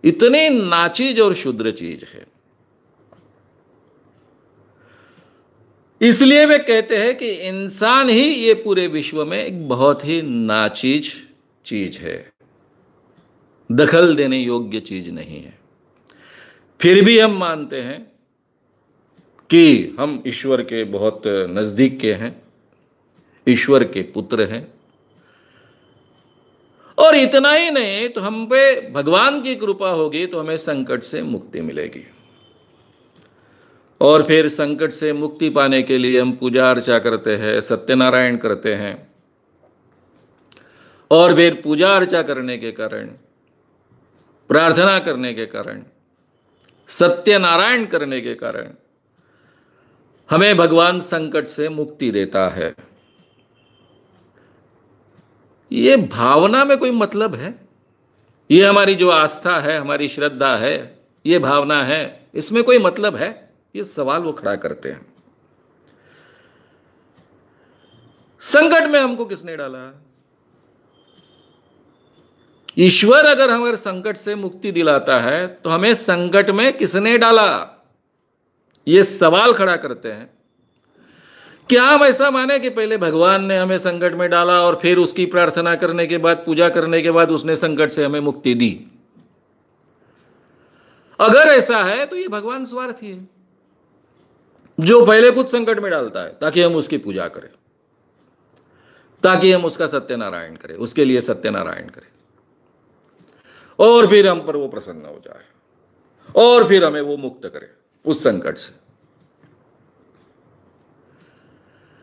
इतनी नाचीज और शुद्र चीज है। इसलिए वे कहते हैं कि इंसान ही ये पूरे विश्व में एक बहुत ही नाचीज चीज है, दखल देने योग्य चीज नहीं है। फिर भी हम मानते हैं कि हम ईश्वर के बहुत नजदीक के हैं, ईश्वर के पुत्र हैं। और इतना ही नहीं, तो हम पे भगवान की कृपा होगी तो हमें संकट से मुक्ति मिलेगी। और फिर संकट से मुक्ति पाने के लिए हम पूजा अर्चा करते हैं, सत्यनारायण करते हैं। और फिर पूजा अर्चा करने के कारण, प्रार्थना करने के कारण, सत्यनारायण करने के कारण हमें भगवान संकट से मुक्ति देता है। ये भावना में कोई मतलब है? ये हमारी जो आस्था है, हमारी श्रद्धा है, ये भावना है, इसमें कोई मतलब है? ये सवाल वो खड़ा करते हैं। संकट में हमको किसने डाला? ईश्वर अगर हमारे संकट से मुक्ति दिलाता है तो हमें संकट में किसने डाला? ये सवाल खड़ा करते हैं। क्या हम ऐसा माने कि पहले भगवान ने हमें संकट में डाला और फिर उसकी प्रार्थना करने के बाद, पूजा करने के बाद उसने संकट से हमें मुक्ति दी? अगर ऐसा है तो ये भगवान स्वार्थी है, जो पहले खुद संकट में डालता है ताकि हम उसकी पूजा करें, ताकि हम उसका सत्यनारायण करें, उसके लिए सत्यनारायण करें, और फिर हम पर वो प्रसन्न हो जाए और फिर हमें वो मुक्त करे उस संकट से।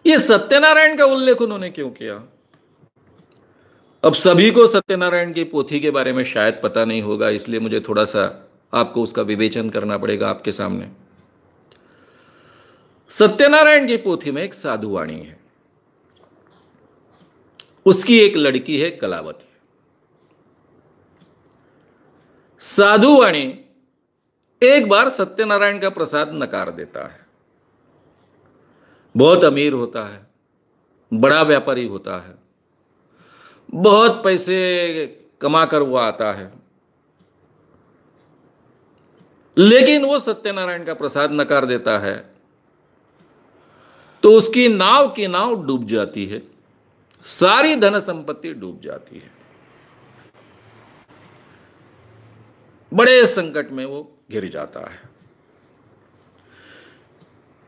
ये सत्यनारायण का उल्लेख उन्होंने क्यों किया? अब सभी को सत्यनारायण की पोथी के बारे में शायद पता नहीं होगा, इसलिए मुझे थोड़ा सा आपको उसका विवेचन करना पड़ेगा आपके सामने। सत्यनारायण की पोथी में एक साधुवाणी है, उसकी एक लड़की है कलावती। साधुवाणी एक बार सत्यनारायण का प्रसाद नकार देता है। बहुत अमीर होता है, बड़ा व्यापारी होता है, बहुत पैसे कमाकर वो आता है, लेकिन वो सत्यनारायण का प्रसाद नकार देता है तो उसकी नाव की नाव डूब जाती है, सारी धन संपत्ति डूब जाती है। बड़े संकट में वो घिर जाता है।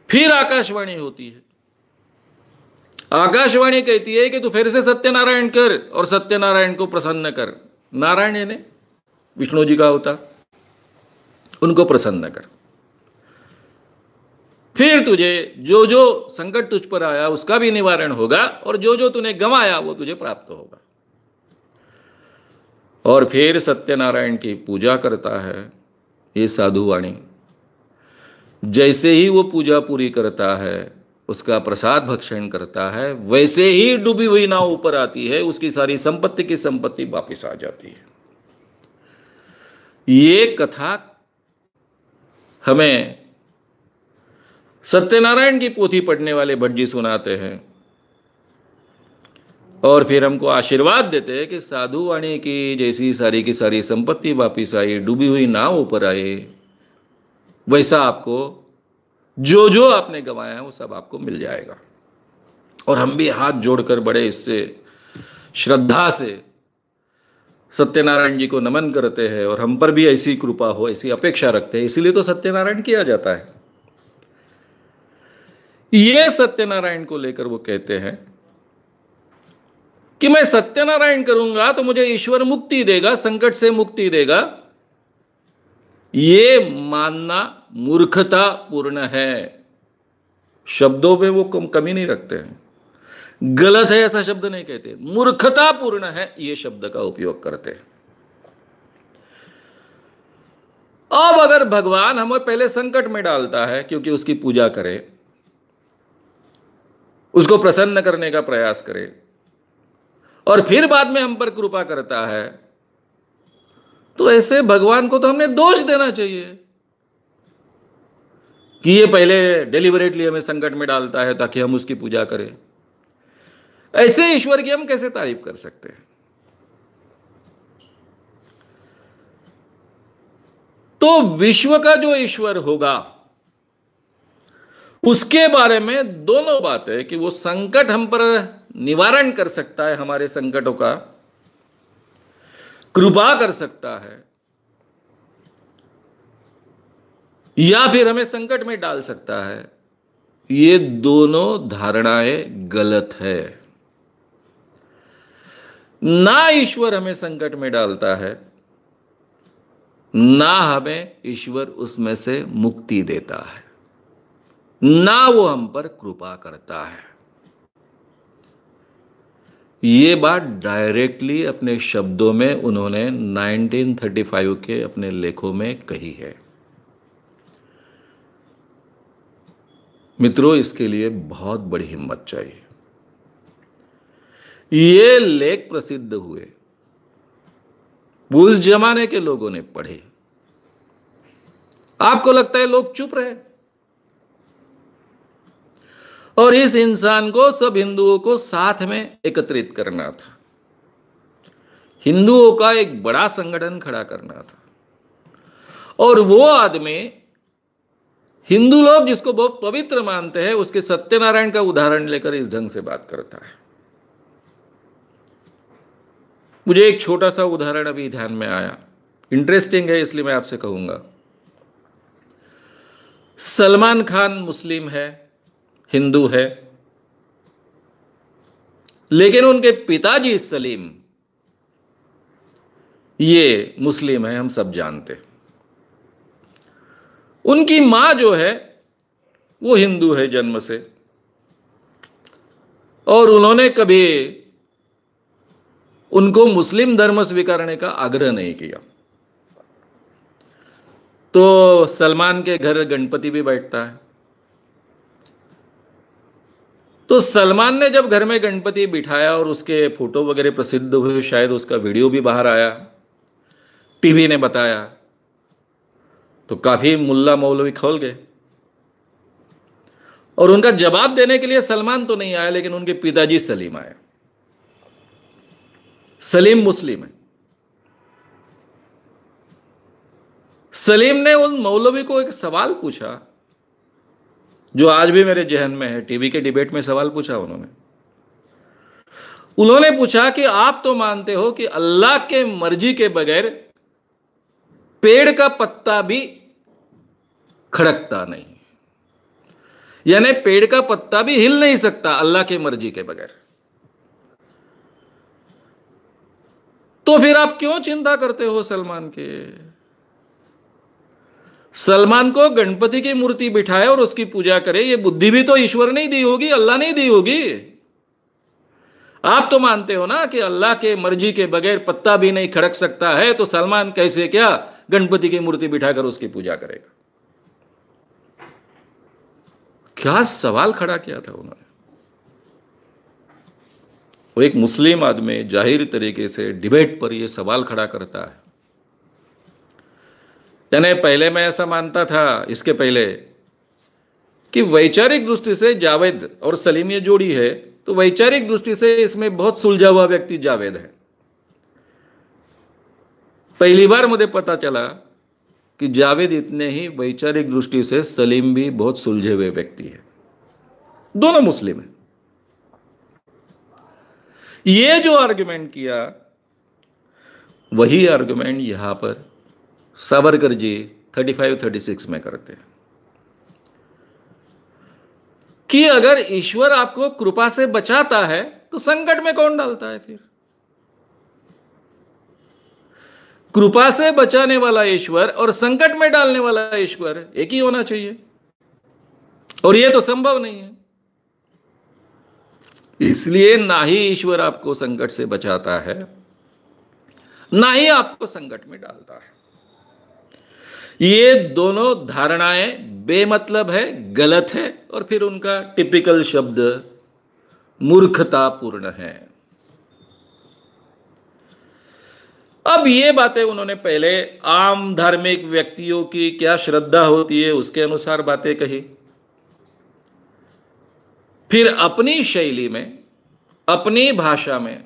फिर आकाशवाणी होती है। आकाशवाणी कहती है कि तू फिर से सत्यनारायण कर और सत्यनारायण को प्रसन्न कर। नारायण यानी विष्णु जी का अवतार, उनको प्रसन्न कर। फिर तुझे जो जो संकट तुझ पर आया उसका भी निवारण होगा और जो जो तूने गंवाया वो तुझे प्राप्त होगा। और फिर सत्यनारायण की पूजा करता है ये साधुवाणी। जैसे ही वो पूजा पूरी करता है, उसका प्रसाद भक्षण करता है, वैसे ही डूबी हुई नाव ऊपर आती है, उसकी सारी संपत्ति की संपत्ति वापस आ जाती है। ये कथा हमें सत्यनारायण की पोथी पढ़ने वाले भट्ट जी सुनाते हैं और फिर हमको आशीर्वाद देते हैं कि साधुवाणी की जैसी सारी की सारी संपत्ति वापस आई, डूबी हुई नाव ऊपर आए, वैसा आपको जो जो आपने गंवाया है वो सब आपको मिल जाएगा। और हम भी हाथ जोड़कर बड़े इससे श्रद्धा से सत्यनारायण जी को नमन करते हैं और हम पर भी ऐसी कृपा हो, ऐसी अपेक्षा रखते हैं। इसीलिए तो सत्यनारायण किया जाता है। ये सत्यनारायण को लेकर वो कहते हैं कि मैं सत्यनारायण करूंगा तो मुझे ईश्वर मुक्ति देगा, संकट से मुक्ति देगा। ये मानना मूर्खता पूर्ण है। शब्दों में वो कमी नहीं रखते हैं। गलत है ऐसा शब्द नहीं कहते, मूर्खता पूर्ण है ये शब्द का उपयोग करते हैं। अब अगर भगवान हमें पहले संकट में डालता है क्योंकि उसकी पूजा करे, उसको प्रसन्न करने का प्रयास करे और फिर बाद में हम पर कृपा करता है, तो ऐसे भगवान को तो हमने दोष देना चाहिए कि ये पहले डेलिबरेटली हमें संकट में डालता है ताकि हम उसकी पूजा करें। ऐसे ईश्वर की हम कैसे तारीफ कर सकते हैं? तो विश्व का जो ईश्वर होगा उसके बारे में दोनों बातें कि वो संकट हम पर निवारण कर सकता है, हमारे संकटों का कृपा कर सकता है, या फिर हमें संकट में डाल सकता है, ये दोनों धारणाएं गलत है। ना ईश्वर हमें संकट में डालता है, ना हमें ईश्वर उसमें से मुक्ति देता है, ना वो हम पर कृपा करता है। ये बात डायरेक्टली अपने शब्दों में उन्होंने 1935 के अपने लेखों में कही है। मित्रों, इसके लिए बहुत बड़ी हिम्मत चाहिए। ये लेख प्रसिद्ध हुए, उस जमाने के लोगों ने पढ़े। आपको लगता है लोग चुप रहे? और इस इंसान को, सब हिंदुओं को साथ में एकत्रित करना था, हिंदुओं का एक बड़ा संगठन खड़ा करना था। और वो आदमी, हिंदू लोग जिसको बहुत पवित्र मानते हैं, उसके सत्यनारायण का उदाहरण लेकर इस ढंग से बात करता है। मुझे एक छोटा सा उदाहरण अभी ध्यान में आया, इंटरेस्टिंग है इसलिए मैं आपसे कहूंगा। सलमान खान मुस्लिम है, हिंदू है, लेकिन उनके पिताजी सलीम ये मुस्लिम है, हम सब जानते। उनकी मां जो है वो हिंदू है जन्म से, और उन्होंने कभी उनको मुस्लिम धर्म स्वीकारने का आग्रह नहीं किया। तो सलमान के घर गणपति भी बैठता है। तो सलमान ने जब घर में गणपति बिठाया और उसके फोटो वगैरह प्रसिद्ध हुए, शायद उसका वीडियो भी बाहर आया, टीवी ने बताया, तो काफी मुल्ला मौलवी खोल गए। और उनका जवाब देने के लिए सलमान तो नहीं आया, लेकिन उनके पिताजी सलीम आए। सलीम मुस्लिम है। सलीम ने उन मौलवी को एक सवाल पूछा जो आज भी मेरे जहन में है। टीवी के डिबेट में सवाल पूछा उन्होंने पूछा कि आप तो मानते हो कि अल्लाह के मर्जी के बगैर पेड़ का पत्ता भी खड़कता नहीं, यानी पेड़ का पत्ता भी हिल नहीं सकता अल्लाह की मर्जी के बगैर। तो फिर आप क्यों चिंता करते हो सलमान के? सलमान को गणपति की मूर्ति बिठाए और उसकी पूजा करे, ये बुद्धि भी तो ईश्वर ने ही दी होगी, अल्लाह ने ही दी होगी। आप तो मानते हो ना कि अल्लाह के मर्जी के बगैर पत्ता भी नहीं खड़क सकता है, तो सलमान कैसे क्या गणपति की मूर्ति बिठाकर उसकी पूजा करेगा? क्या सवाल खड़ा किया था उन्होंने। वो एक मुस्लिम आदमी जाहिर तरीके से डिबेट पर यह सवाल खड़ा करता है। यानी पहले मैं ऐसा मानता था, इसके पहले, कि वैचारिक दृष्टि से जावेद और सलीम ये जोड़ी है, तो वैचारिक दृष्टि से इसमें बहुत सुलझा हुआ व्यक्ति जावेद है। पहली बार मुझे पता चला कि जावेद इतने ही वैचारिक दृष्टि से सलीम भी बहुत सुलझे हुए व्यक्ति है। दोनों मुस्लिम हैं। ये जो आर्गुमेंट किया वही आर्गुमेंट यहां पर सावरकर जी 35-36 में करते हैं कि अगर ईश्वर आपको कृपा से बचाता है तो संकट में कौन डालता है? फिर कृपा से बचाने वाला ईश्वर और संकट में डालने वाला ईश्वर एक ही होना चाहिए, और यह तो संभव नहीं है। इसलिए ना ही ईश्वर आपको संकट से बचाता है, ना ही आपको संकट में डालता है। ये दोनों धारणाएं बेमतलब है, गलत है, और फिर उनका टिपिकल शब्द मूर्खतापूर्ण है। अब ये बातें उन्होंने पहले आम धार्मिक व्यक्तियों की क्या श्रद्धा होती है उसके अनुसार बातें कही, फिर अपनी शैली में, अपनी भाषा में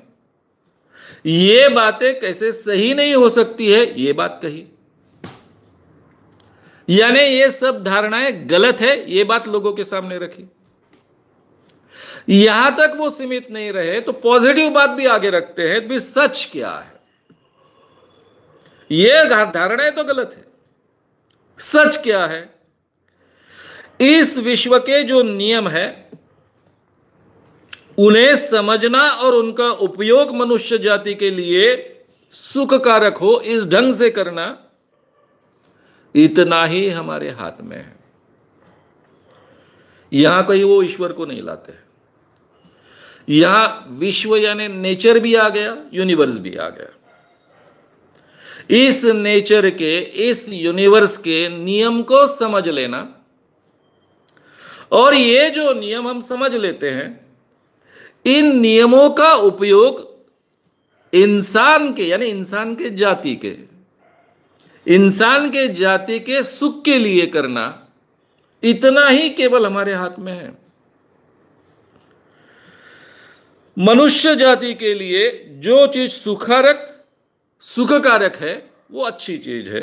ये बातें कैसे सही नहीं हो सकती है ये बात कही। यानी ये सब धारणाएं गलत है ये बात लोगों के सामने रखी। यहां तक वो सीमित नहीं रहे तो पॉजिटिव बात भी आगे रखते हैं, भी सच क्या है। ये धारणाएं तो गलत है, सच क्या है? इस विश्व के जो नियम है उन्हें समझना और उनका उपयोग मनुष्य जाति के लिए सुखकारक हो इस ढंग से करना, इतना ही हमारे हाथ में है। यहां कहीं वो ईश्वर को नहीं लाते। यहां विश्व यानी नेचर भी आ गया, यूनिवर्स भी आ गया। इस नेचर के, इस यूनिवर्स के नियम को समझ लेना, और ये जो नियम हम समझ लेते हैं, इन नियमों का उपयोग इंसान के, यानी इंसान के जाति के, इंसान के जाति के सुख के लिए करना, इतना ही केवल हमारे हाथ में है। मनुष्य जाति के लिए जो चीज सुखकारक है वो अच्छी चीज है।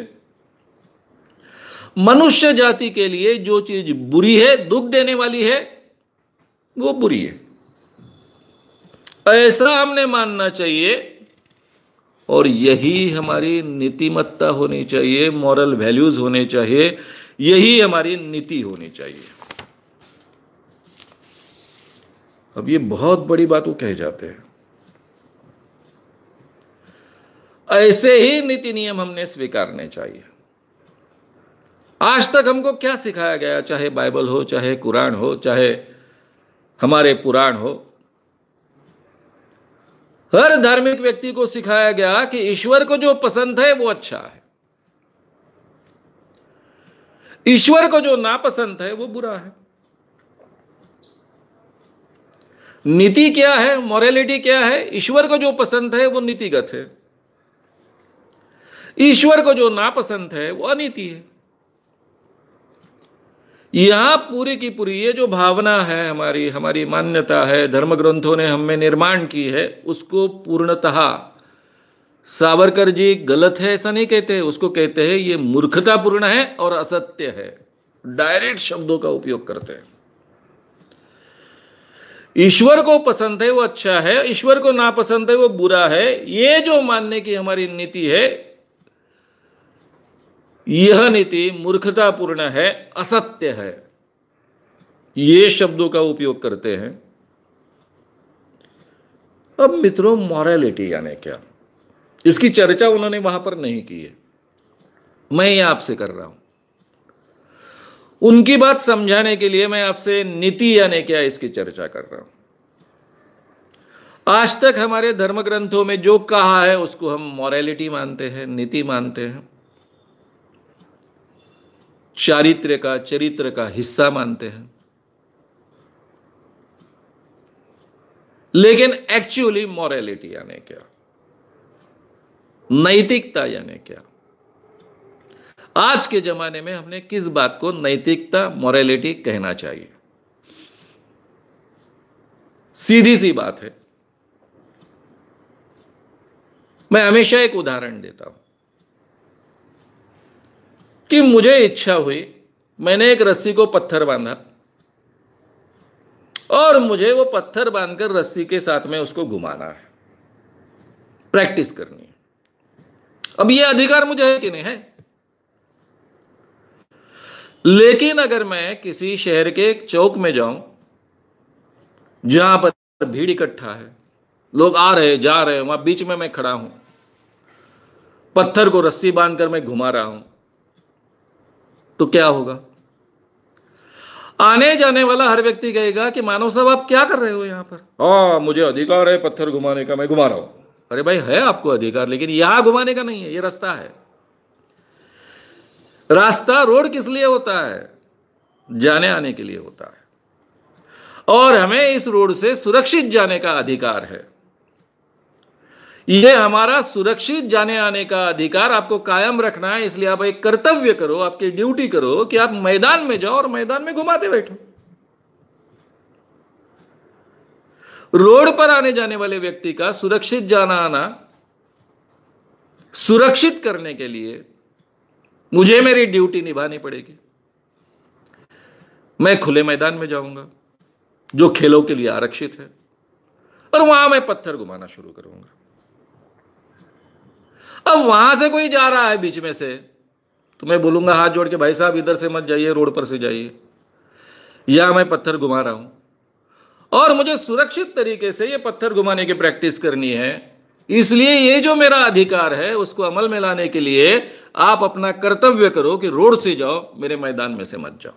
मनुष्य जाति के लिए जो चीज बुरी है, दुख देने वाली है, वो बुरी है। ऐसा हमने मानना चाहिए, और यही हमारी नीतिमत्ता होनी चाहिए, मॉरल वैल्यूज होने चाहिए, यही हमारी नीति होनी चाहिए। अब ये बहुत बड़ी बात वो कह जाते हैं। ऐसे ही नीति नियम हमने स्वीकारने चाहिए। आज तक हमको क्या सिखाया गया, चाहे बाइबल हो, चाहे कुरान हो, चाहे हमारे पुराण हो, हर धार्मिक व्यक्ति को सिखाया गया कि ईश्वर को जो पसंद है वो अच्छा है, ईश्वर को जो नापसंद है वो बुरा है। नीति क्या है, मॉरलिटी क्या है? ईश्वर को जो पसंद है वो नीतिगत है, ईश्वर को जो नापसंद है वो अनीति है। यहां पूरी की पूरी ये जो भावना है, हमारी मान्यता है, धर्म ग्रंथों ने हमें निर्माण की है, उसको पूर्णतः सावरकर जी गलत है ऐसा नहीं कहते, उसको कहते हैं ये मूर्खतापूर्ण है और असत्य है। डायरेक्ट शब्दों का उपयोग करते हैं। ईश्वर को पसंद है वो अच्छा है, ईश्वर को नापसंद है वो बुरा है, ये जो मानने की हमारी नीति है, यह नीति मूर्खतापूर्ण है, असत्य है, ये शब्दों का उपयोग करते हैं। अब मित्रों, मॉरलिटी यानी क्या, इसकी चर्चा उन्होंने वहां पर नहीं की है, मैं ये आपसे कर रहा हूं। उनकी बात समझाने के लिए मैं आपसे नीति यानी क्या इसकी चर्चा कर रहा हूं। आज तक हमारे धर्म ग्रंथों में जो कहा है उसको हम मॉरलिटी मानते हैं, नीति मानते हैं, चरित्र का हिस्सा मानते हैं। लेकिन एक्चुअली मॉरलिटी यानी क्या, नैतिकता यानी क्या, आज के जमाने में हमने किस बात को नैतिकता, मॉरलिटी कहना चाहिए? सीधी सी बात है। मैं हमेशा एक उदाहरण देता हूं कि मुझे इच्छा हुई, मैंने एक रस्सी को पत्थर बांधा और मुझे वो पत्थर बांधकर रस्सी के साथ में उसको घुमाना है, प्रैक्टिस करनी है। अब ये अधिकार मुझे है कि नहीं है? लेकिन अगर मैं किसी शहर के एक चौक में जाऊं जहां पर भीड़ इकट्ठा है, लोग आ रहे जा रहे, वहां बीच में मैं खड़ा हूं, पत्थर को रस्सी बांधकर मैं घुमा रहा हूं, तो क्या होगा? आने जाने वाला हर व्यक्ति कहेगा कि मानव साहब आप क्या कर रहे हो यहां पर? हाँ, मुझे अधिकार है पत्थर घुमाने का, मैं घुमा रहा हूं। अरे भाई, है आपको अधिकार, लेकिन यहां घुमाने का नहीं है, ये रास्ता है। रास्ता, रोड किस लिए होता है? जाने आने के लिए होता है, और हमें इस रोड से सुरक्षित जाने का अधिकार है। यह हमारा सुरक्षित जाने आने का अधिकार आपको कायम रखना है, इसलिए आप एक कर्तव्य करो, आपकी ड्यूटी करो कि आप मैदान में जाओ और मैदान में घुमाते बैठो। रोड पर आने जाने वाले व्यक्ति का सुरक्षित जाना आना सुरक्षित करने के लिए मुझे मेरी ड्यूटी निभानी पड़ेगी। मैं खुले मैदान में जाऊंगा जो खेलों के लिए आरक्षित है, और वहां मैं पत्थर घुमाना शुरू करूंगा। अब वहां से कोई जा रहा है बीच में से, तो मैं बोलूंगा हाथ जोड़ के, भाई साहब इधर से मत जाइए, रोड पर से जाइए, यहां मैं पत्थर घुमा रहा हूं और मुझे सुरक्षित तरीके से ये पत्थर घुमाने की प्रैक्टिस करनी है, इसलिए ये जो मेरा अधिकार है उसको अमल में लाने के लिए आप अपना कर्तव्य करो कि रोड से जाओ, मेरे मैदान में से मत जाओ।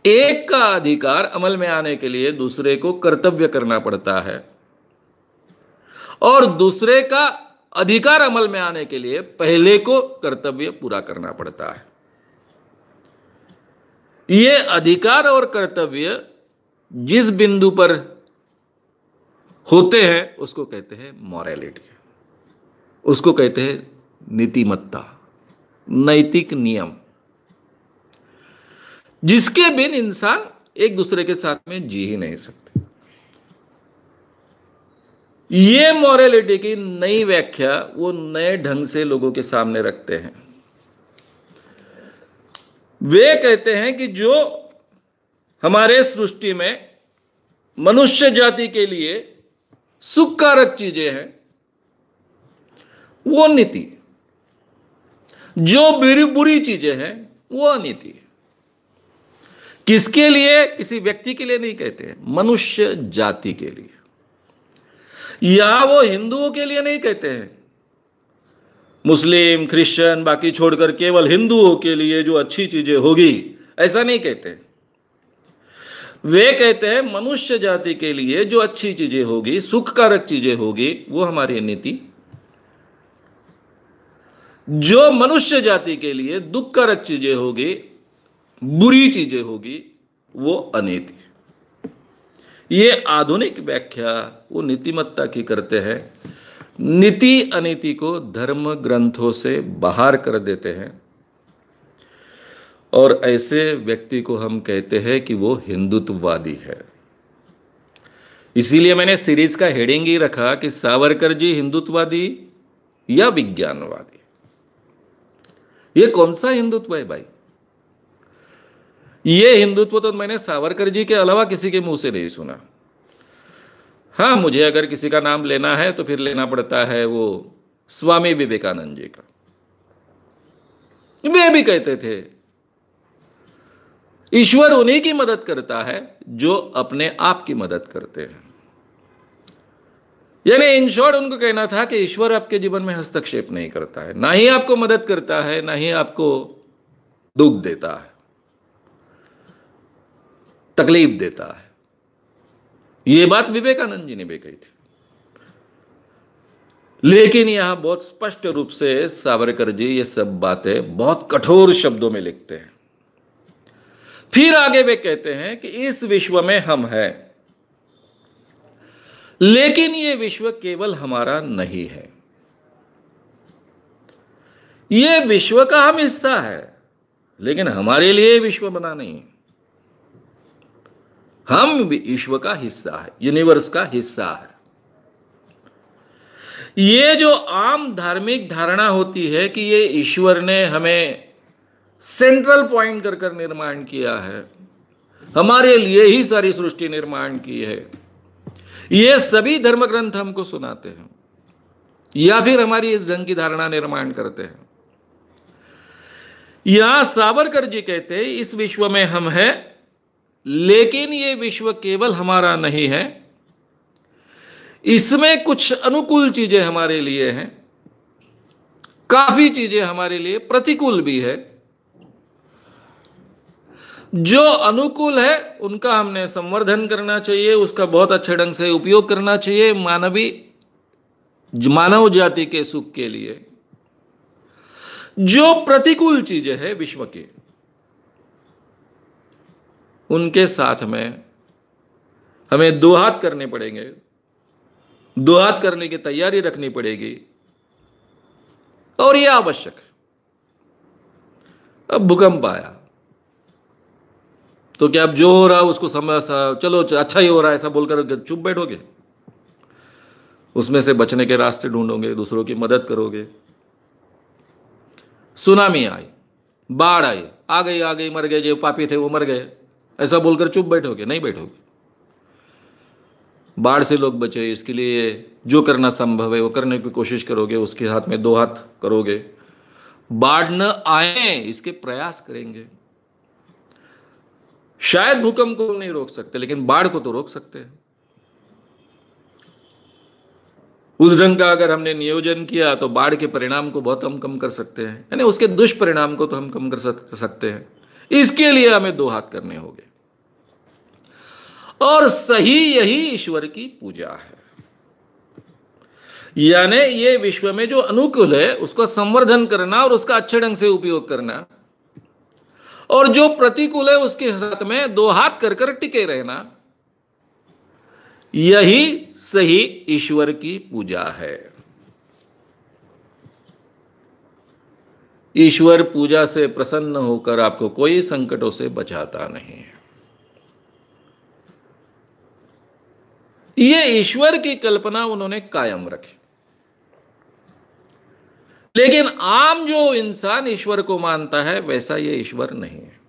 एक का अधिकार अमल में आने के लिए दूसरे को कर्तव्य करना पड़ता है, और दूसरे का अधिकार अमल में आने के लिए पहले को कर्तव्य पूरा करना पड़ता है। ये अधिकार और कर्तव्य जिस बिंदु पर होते हैं उसको कहते हैं मॉरलिटी, उसको कहते हैं नीतिमत्ता, नैतिक नियम, जिसके बिन इंसान एक दूसरे के साथ में जी ही नहीं सकते। ये मॉरलिटी की नई व्याख्या वो नए ढंग से लोगों के सामने रखते हैं। वे कहते हैं कि जो हमारे सृष्टि में मनुष्य जाति के लिए सुखकारक चीजें हैं वो नीति, जो बुरी चीजें हैं वो अनीति है। किसके लिए? किसी व्यक्ति के लिए नहीं कहते हैं, मनुष्य जाति के लिए। या वो हिंदुओं के लिए नहीं कहते हैं, मुस्लिम, क्रिश्चियन बाकी छोड़कर केवल हिंदुओं के लिए जो अच्छी चीजें होगी, ऐसा नहीं कहते। वे कहते हैं मनुष्य जाति के लिए जो अच्छी चीजें होगी, सुखकारक चीजें होगी, वो हमारी नीति। जो मनुष्य जाति के लिए दुखकारक चीजें होगी, बुरी चीजें होगी, वो अनीति। ये आधुनिक व्याख्या वो नीतिमत्ता की करते हैं, नीति अनीति को धर्म ग्रंथों से बाहर कर देते हैं, और ऐसे व्यक्ति को हम कहते हैं कि वो हिंदुत्ववादी है। इसीलिए मैंने सीरीज का हेडिंग ही रखा कि सावरकर जी हिंदुत्ववादी या विज्ञानवादी। ये कौन सा हिंदुत्व है भाई? ये हिंदुत्व तो मैंने सावरकर जी के अलावा किसी के मुंह से नहीं सुना। हाँ, मुझे अगर किसी का नाम लेना है तो फिर लेना पड़ता है वो स्वामी विवेकानंद जी का। वे भी कहते थे ईश्वर उन्हीं की मदद करता है जो अपने आप की मदद करते हैं। यानी इन शॉर्ट उनको कहना था कि ईश्वर आपके जीवन में हस्तक्षेप नहीं करता है, ना ही आपको मदद करता है, ना ही आपको दुख देता है, तकलीफ देता है। यह बात विवेकानंद जी ने भी कही थी। लेकिन यहां बहुत स्पष्ट रूप से सावरकर जी ये सब बातें बहुत कठोर शब्दों में लिखते हैं। फिर आगे वे कहते हैं कि इस विश्व में हम हैं, लेकिन यह विश्व केवल हमारा नहीं है। यह विश्व का हम हिस्सा है, लेकिन हमारे लिए विश्व बना नहीं है। हम विश्व का हिस्सा है, यूनिवर्स का हिस्सा है। ये जो आम धार्मिक धारणा होती है कि ये ईश्वर ने हमें सेंट्रल पॉइंट कर कर निर्माण किया है, हमारे लिए ही सारी सृष्टि निर्माण की है, ये सभी धर्म ग्रंथ हमको सुनाते हैं या फिर हमारी इस ढंग की धारणा निर्माण करते हैं। यहां सावरकर जी कहते हैं इस विश्व में हम हैं, लेकिन ये विश्व केवल हमारा नहीं है। इसमें कुछ अनुकूल चीजें हमारे लिए हैं, काफी चीजें हमारे लिए प्रतिकूल भी है। जो अनुकूल है उनका हमने संवर्धन करना चाहिए, उसका बहुत अच्छे ढंग से उपयोग करना चाहिए मानव जाति के सुख के लिए। जो प्रतिकूल चीजें हैं विश्व की, उनके साथ में हमें दो हाथ करने पड़ेंगे, दो हाथ करने की तैयारी रखनी पड़ेगी, और यह आवश्यक है। अब भूकंप आया तो क्या अब जो हो रहा उसको चलो अच्छा ही हो रहा है ऐसा बोलकर चुप बैठोगे? उसमें से बचने के रास्ते ढूंढोगे, दूसरों की मदद करोगे। सुनामी आई, बाढ़ आई, आ गई, मर गए, जो पापी थे वो मर गए, ऐसा बोलकर चुप बैठोगे? नहीं बैठोगे। बाढ़ से लोग बचे, इसके लिए जो करना संभव है वो करने की कोशिश करोगे, उसके हाथ में दो हाथ करोगे। बाढ़ न आए इसके प्रयास करेंगे। शायद भूकंप को नहीं रोक सकते, लेकिन बाढ़ को तो रोक सकते हैं। उस ढंग का अगर हमने नियोजन किया तो बाढ़ के परिणाम को बहुत हम कम कर सकते हैं, यानी उसके दुष्परिणाम को तो हम कम कर सकते हैं। इसके लिए हमें दो हाथ करने होंगे, और सही यही ईश्वर की पूजा है। यानी ये विश्व में जो अनुकूल है उसका संवर्धन करना और उसका अच्छे ढंग से उपयोग करना, और जो प्रतिकूल है उसके साथ में दो हाथ कर कर टिके रहना, यही सही ईश्वर की पूजा है। ईश्वर पूजा से प्रसन्न होकर आपको कोई संकटों से बचाता नहीं है। ये ईश्वर की कल्पना उन्होंने कायम रखी। लेकिन आम जो इंसान ईश्वर को मानता है वैसा ये ईश्वर नहीं है।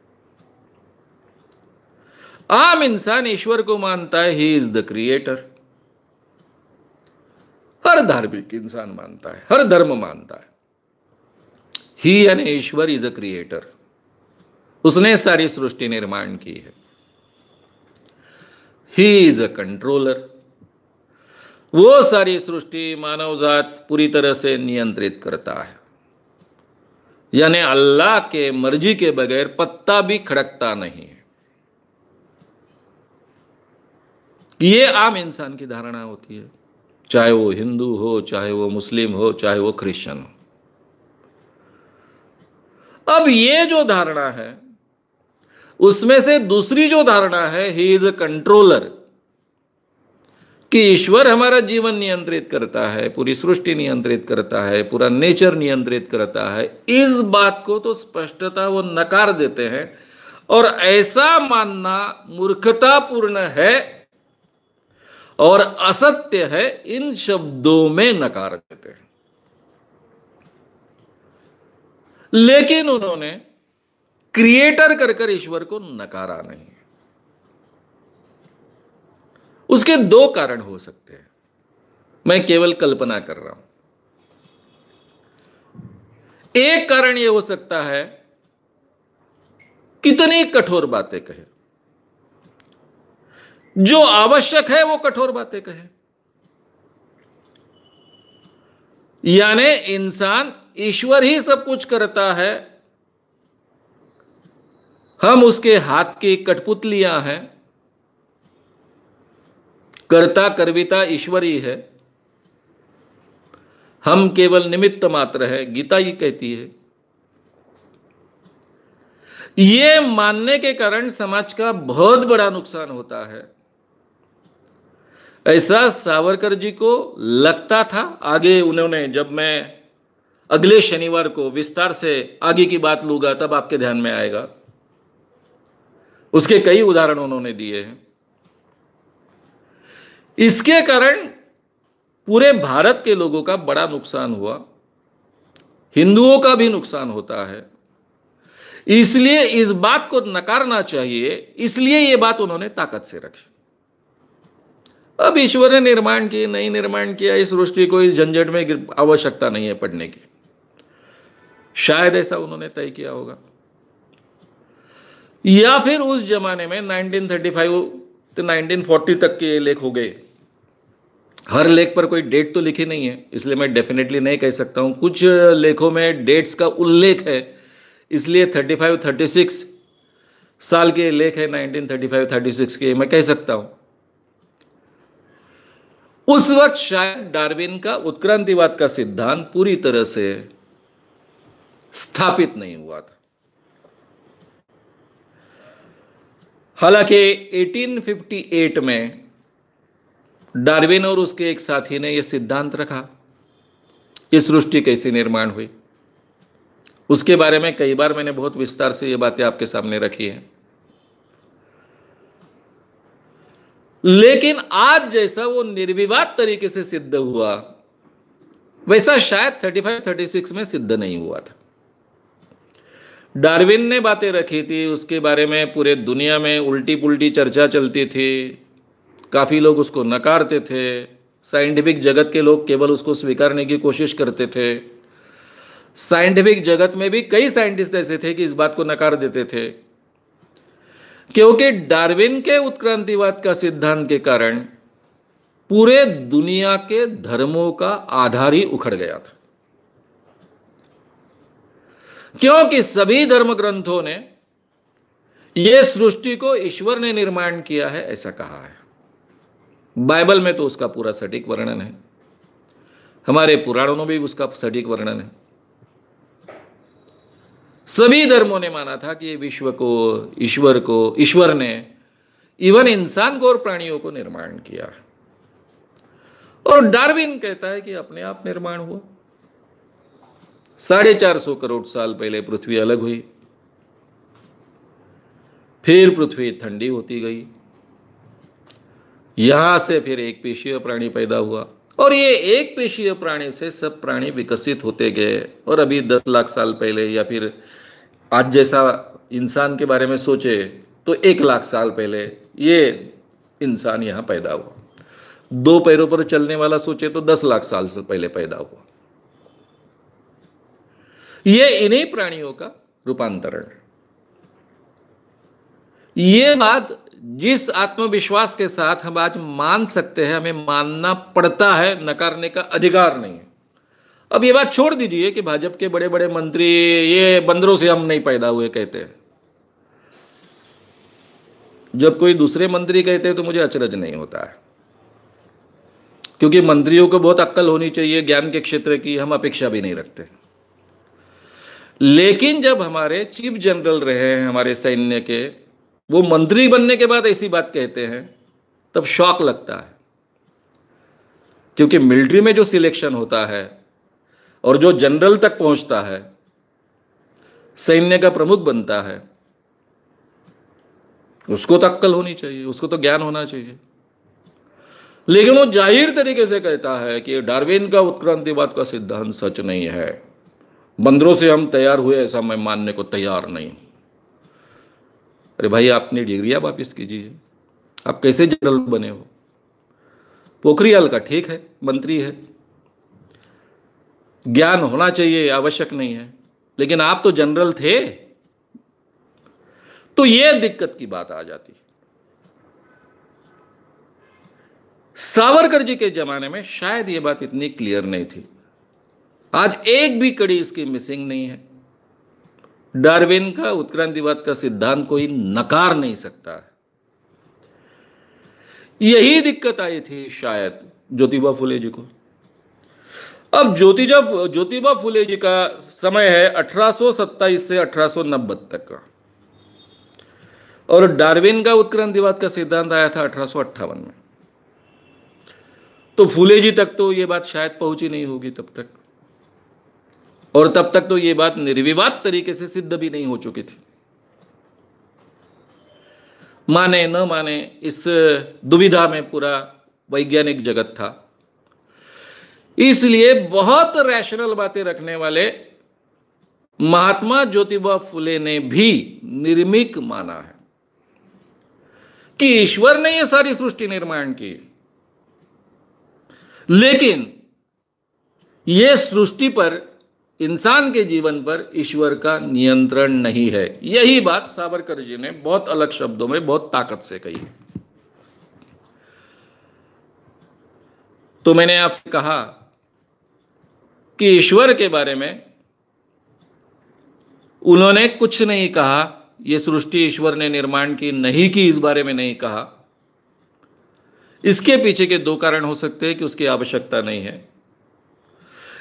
आम इंसान ईश्वर को मानता है ही इज द क्रिएटर। हर धार्मिक इंसान मानता है, हर धर्म मानता है ही यानी ईश्वर इज अ क्रिएटर। उसने सारी सृष्टि निर्माण की है। He is a controller. वो सारी सृष्टि मानव जात पूरी तरह से नियंत्रित करता है। यानी अल्लाह के मर्जी के बगैर पत्ता भी खड़कता नहीं है। ये आम इंसान की धारणा होती है, चाहे वो हिंदू हो, चाहे वो मुस्लिम हो, चाहे वो क्रिश्चियन हो। अब ये जो धारणा है उसमें से दूसरी जो धारणा है ही इज अ कंट्रोलर, कि ईश्वर हमारा जीवन नियंत्रित करता है, पूरी सृष्टि नियंत्रित करता है, पूरा नेचर नियंत्रित करता है। इस बात को तो स्पष्टता वो नकार देते हैं, और ऐसा मानना मूर्खतापूर्ण है और असत्य है, इन शब्दों में नकार देते हैं। लेकिन उन्होंने क्रिएटर कर ईश्वर को नकारा नहीं। उसके दो कारण हो सकते हैं, मैं केवल कल्पना कर रहा हूं। एक कारण यह हो सकता है, कितनी कठोर बातें कहे, जो आवश्यक है वो कठोर बातें कहे। यानी इंसान, ईश्वर ही सब कुछ करता है, हम उसके हाथ की कठपुतलियां हैं, कर्ता कर्विता ईश्वर ही है, हम केवल निमित्त मात्र है, गीता ही कहती है। यह मानने के कारण समाज का बहुत बड़ा नुकसान होता है। ऐसा सावरकर जी को लगता था। आगे उन्होंने, जब मैं अगले शनिवार को विस्तार से आगे की बात लूंगा तब आपके ध्यान में आएगा, उसके कई उदाहरण उन्होंने दिए हैं। इसके कारण पूरे भारत के लोगों का बड़ा नुकसान हुआ, हिंदुओं का भी नुकसान होता है। इसलिए इस बात को नकारना चाहिए, इसलिए यह बात उन्होंने ताकत से रखी। अब ईश्वर ने निर्माण किया, नहीं निर्माण किया, इस सृष्टि को इस झंझट में आवश्यकता नहीं है पढ़ने की, शायद ऐसा उन्होंने तय किया होगा। या फिर उस जमाने में 1935 तो 1940 तक के लेख हो गए। हर लेख पर कोई डेट तो लिखी नहीं है, इसलिए मैं डेफिनेटली नहीं कह सकता हूं। कुछ लेखों में डेट्स का उल्लेख है, इसलिए 35-36 साल के लेख है, 1935-36 के, मैं कह सकता हूं। उस वक्त शायद डार्विन का उत्क्रांतिवाद का सिद्धांत पूरी तरह से स्थापित नहीं हुआ था। हालांकि 1858 में डार्विन और उसके एक साथी ने यह सिद्धांत रखा, इस सृष्टि कैसे निर्माण हुई। उसके बारे में कई बार मैंने बहुत विस्तार से ये बातें आपके सामने रखी हैं। लेकिन आज जैसा वो निर्विवाद तरीके से सिद्ध हुआ, वैसा शायद 35-36 में सिद्ध नहीं हुआ था। डार्विन ने बातें रखी थी, उसके बारे में पूरे दुनिया में उल्टी पुल्टी चर्चा चलती थी, काफ़ी लोग उसको नकारते थे, साइंटिफिक जगत के लोग केवल उसको स्वीकारने की कोशिश करते थे। साइंटिफिक जगत में भी कई साइंटिस्ट ऐसे थे कि इस बात को नकार देते थे, क्योंकि डार्विन के उत्क्रांतिवाद का सिद्धांत के कारण पूरे दुनिया के धर्मों का आधार ही उखड़ गया था। क्योंकि सभी धर्म ग्रंथों ने यह सृष्टि को ईश्वर ने निर्माण किया है ऐसा कहा है। बाइबल में तो उसका पूरा सटीक वर्णन है, हमारे पुराणों में भी उसका सटीक वर्णन है। सभी धर्मों ने माना था कि विश्व को ईश्वर ने इवन इंसान को और प्राणियों को निर्माण किया है। और डार्विन कहता है कि अपने आप निर्माण हुआ। 450 करोड़ साल पहले पृथ्वी अलग हुई, फिर पृथ्वी ठंडी होती गई, यहां से फिर एक पेशीय प्राणी पैदा हुआ, और ये एक पेशीय प्राणी से सब प्राणी विकसित होते गए। और अभी 10 लाख साल पहले, या फिर आज जैसा इंसान के बारे में सोचे तो 1 लाख साल पहले ये इंसान यहां पैदा हुआ। 2 पैरों पर चलने वाला सोचे तो 10 लाख साल से पहले पैदा हुआ। ये इन्हीं प्राणियों का रूपांतरण है। ये बात जिस आत्मविश्वास के साथ हम आज मान सकते हैं, हमें मानना पड़ता है, नकारने का अधिकार नहीं है। अब ये बात छोड़ दीजिए कि भाजपा के बड़े बड़े मंत्री ये बंदरों से हम नहीं पैदा हुए कहते हैं। जब कोई दूसरे मंत्री कहते हैं तो मुझे अचरज नहीं होता है, क्योंकि मंत्रियों को बहुत अक्ल होनी चाहिए ज्ञान के क्षेत्र की, हम अपेक्षा भी नहीं रखते। लेकिन जब हमारे चीफ जनरल रहे हैं हमारे सैन्य के, वो मंत्री बनने के बाद ऐसी बात कहते हैं, तब शौक लगता है। क्योंकि मिलिट्री में जो सिलेक्शन होता है और जो जनरल तक पहुंचता है, सैन्य का प्रमुख बनता है, उसको तो अक्ल होनी चाहिए, उसको तो ज्ञान होना चाहिए। लेकिन वो जाहिर तरीके से कहता है कि डार्विन का उत्क्रांतिवाद का सिद्धांत सच नहीं है, बंदरों से हम तैयार हुए ऐसा मैं मानने को तैयार नहीं। अरे भाई, आपने डिग्रियां वापिस कीजिए, आप कैसे जनरल बने हो? पोखरियाल का ठीक है, मंत्री है, ज्ञान होना चाहिए, आवश्यक नहीं है, लेकिन आप तो जनरल थे, तो यह दिक्कत की बात आ जाती। सावरकर जी के जमाने में शायद यह बात इतनी क्लियर नहीं थी। आज एक भी कड़ी इसकी मिसिंग नहीं है। डार्विन का उत्क्रांतिवाद का सिद्धांत कोई नकार नहीं सकता है। यही दिक्कत आई थी शायद ज्योतिबा फुले जी को। अब ज्योतिबा फुले जी का समय है 1827 से 1890 तक का, और डार्विन का उत्क्रांतिवाद का सिद्धांत आया था 1858 में। तो फुले जी तक तो यह बात शायद पहुंची नहीं होगी तब तक, और तब तक तो यह बात निर्विवाद तरीके से सिद्ध भी नहीं हो चुकी थी। माने न माने इस दुविधा में पूरा वैज्ञानिक जगत था। इसलिए बहुत रैशनल बातें रखने वाले महात्मा ज्योतिबा फुले ने भी निर्मिक माना है कि ईश्वर ने यह सारी सृष्टि निर्माण की, लेकिन यह सृष्टि पर, इंसान के जीवन पर ईश्वर का नियंत्रण नहीं है। यही बात सावरकर जी ने बहुत अलग शब्दों में बहुत ताकत से कही। तो मैंने आपसे कहा कि ईश्वर के बारे में उन्होंने कुछ नहीं कहा। यह सृष्टि ईश्वर ने निर्माण की नहीं की, इस बारे में नहीं कहा। इसके पीछे के दो कारण हो सकते हैं कि उसकी आवश्यकता नहीं है,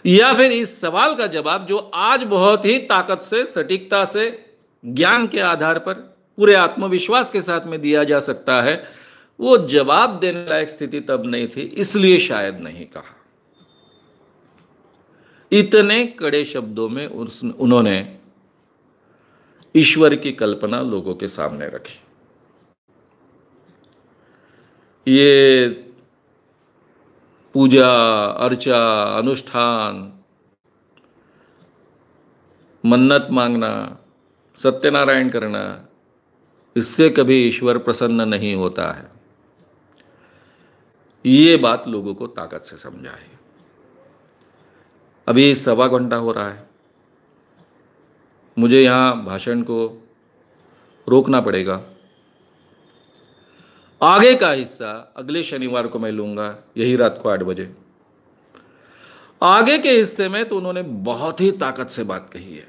या फिर इस सवाल का जवाब जो आज बहुत ही ताकत से, सटीकता से, ज्ञान के आधार पर, पूरे आत्मविश्वास के साथ में दिया जा सकता है, वो जवाब देने लायक स्थिति तब नहीं थी, इसलिए शायद नहीं कहा। इतने कड़े शब्दों में उन्होंने ईश्वर की कल्पना लोगों के सामने रखी। ये पूजा अर्चा, अनुष्ठान, मन्नत मांगना, सत्यनारायण करना, इससे कभी ईश्वर प्रसन्न नहीं होता है। ये बात लोगों को ताकत से समझाए। अभी 1.25 घंटा हो रहा है, मुझे यहाँ भाषण को रोकना पड़ेगा। आगे का हिस्सा अगले शनिवार को मैं लूंगा, यही रात को 8 बजे। आगे के हिस्से में तो उन्होंने बहुत ही ताकत से बात कही है,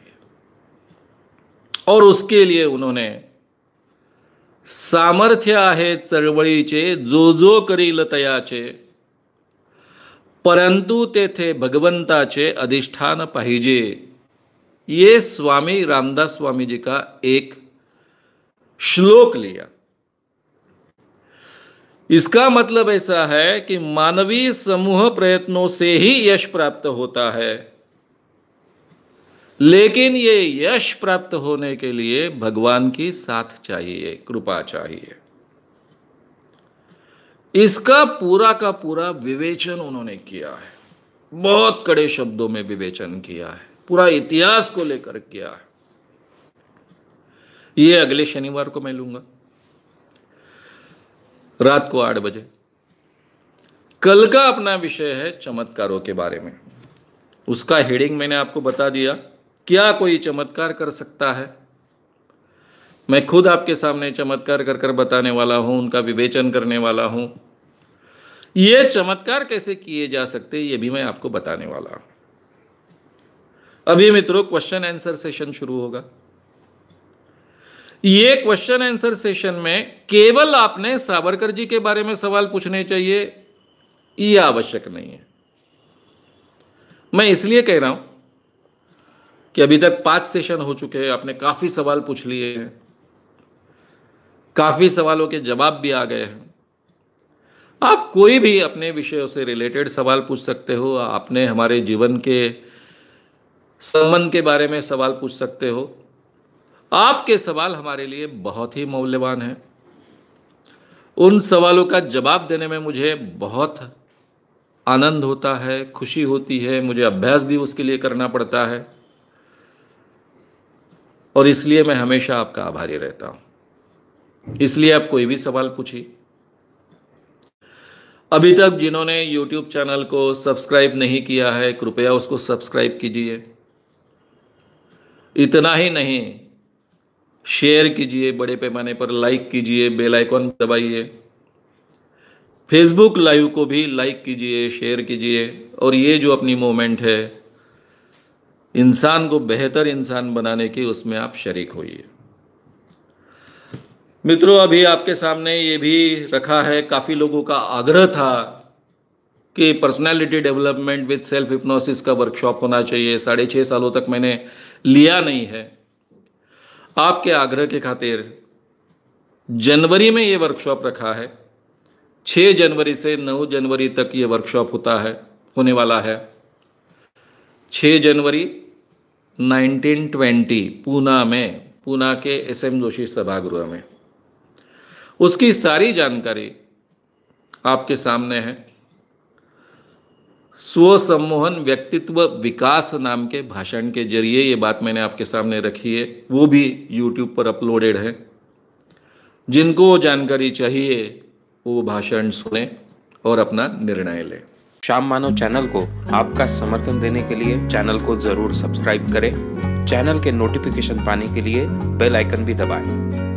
और उसके लिए उन्होंने सामर्थ्य आहे चळवळीचे जो जो करील तयाचे, परंतु तेथे भगवंताचे अधिष्ठान पाहिजे, ये स्वामी रामदास स्वामी जी का एक श्लोक लिया। इसका मतलब ऐसा है कि मानवीय समूह प्रयत्नों से ही यश प्राप्त होता है, लेकिन ये यश प्राप्त होने के लिए भगवान की साथ चाहिए, कृपा चाहिए। इसका पूरा का पूरा विवेचन उन्होंने किया है, बहुत कड़े शब्दों में विवेचन किया है, पूरा इतिहास को लेकर किया है। ये अगले शनिवार को मैं लूंगा, रात को 8 बजे। कल का अपना विषय है चमत्कारों के बारे में। उसका हेडिंग मैंने आपको बता दिया, क्या कोई चमत्कार कर सकता है। मैं खुद आपके सामने चमत्कार कर कर बताने वाला हूं, उनका विवेचन करने वाला हूं। ये चमत्कार कैसे किए जा सकते ये भी मैं आपको बताने वाला हूं। अभी मित्रों क्वेश्चन आंसर सेशन शुरू होगा। ये क्वेश्चन आंसर सेशन में केवल आपने सावरकर जी के बारे में सवाल पूछने चाहिए, ये आवश्यक नहीं है। मैं इसलिए कह रहा हूं कि अभी तक 5 सेशन हो चुके हैं, आपने काफी सवाल पूछ लिए हैं, काफी सवालों के जवाब भी आ गए हैं। आप कोई भी अपने विषयों से रिलेटेड सवाल पूछ सकते हो, आपने हमारे जीवन के संबंध के बारे में सवाल पूछ सकते हो। आपके सवाल हमारे लिए बहुत ही मूल्यवान हैं। उन सवालों का जवाब देने में मुझे बहुत आनंद होता है, खुशी होती है, मुझे अभ्यास भी उसके लिए करना पड़ता है, और इसलिए मैं हमेशा आपका आभारी रहता हूं। इसलिए आप कोई भी सवाल पूछिए। अभी तक जिन्होंने YouTube चैनल को सब्सक्राइब नहीं किया है, कृपया उसको सब्सक्राइब कीजिए। इतना ही नहीं, शेयर कीजिए, बड़े पैमाने पर लाइक कीजिए, बेल आइकॉन दबाइए, फेसबुक लाइव को भी लाइक कीजिए, शेयर कीजिए, और ये जो अपनी मूवमेंट है इंसान को बेहतर इंसान बनाने की, उसमें आप शरीक होइए। मित्रों, अभी आपके सामने ये भी रखा है, काफ़ी लोगों का आग्रह था कि personality development with self hypnosis का वर्कशॉप होना चाहिए। 6.5 सालों तक मैंने लिया नहीं है। आपके आग्रह के खातिर जनवरी में ये वर्कशॉप रखा है। 6 जनवरी से 9 जनवरी तक ये वर्कशॉप होने वाला है। 6 जनवरी 1920 पूना के SM जोशी सभागृह में। उसकी सारी जानकारी आपके सामने है। स्व सम्मोहन व्यक्तित्व विकास नाम के भाषण के जरिए ये बात मैंने आपके सामने रखी है, वो भी YouTube पर अपलोडेड है। जिनको जानकारी चाहिए वो भाषण सुने और अपना निर्णय लें। श्याम मानव चैनल को आपका समर्थन देने के लिए चैनल को जरूर सब्सक्राइब करें। चैनल के नोटिफिकेशन पाने के लिए बेल आइकन भी दबाएं।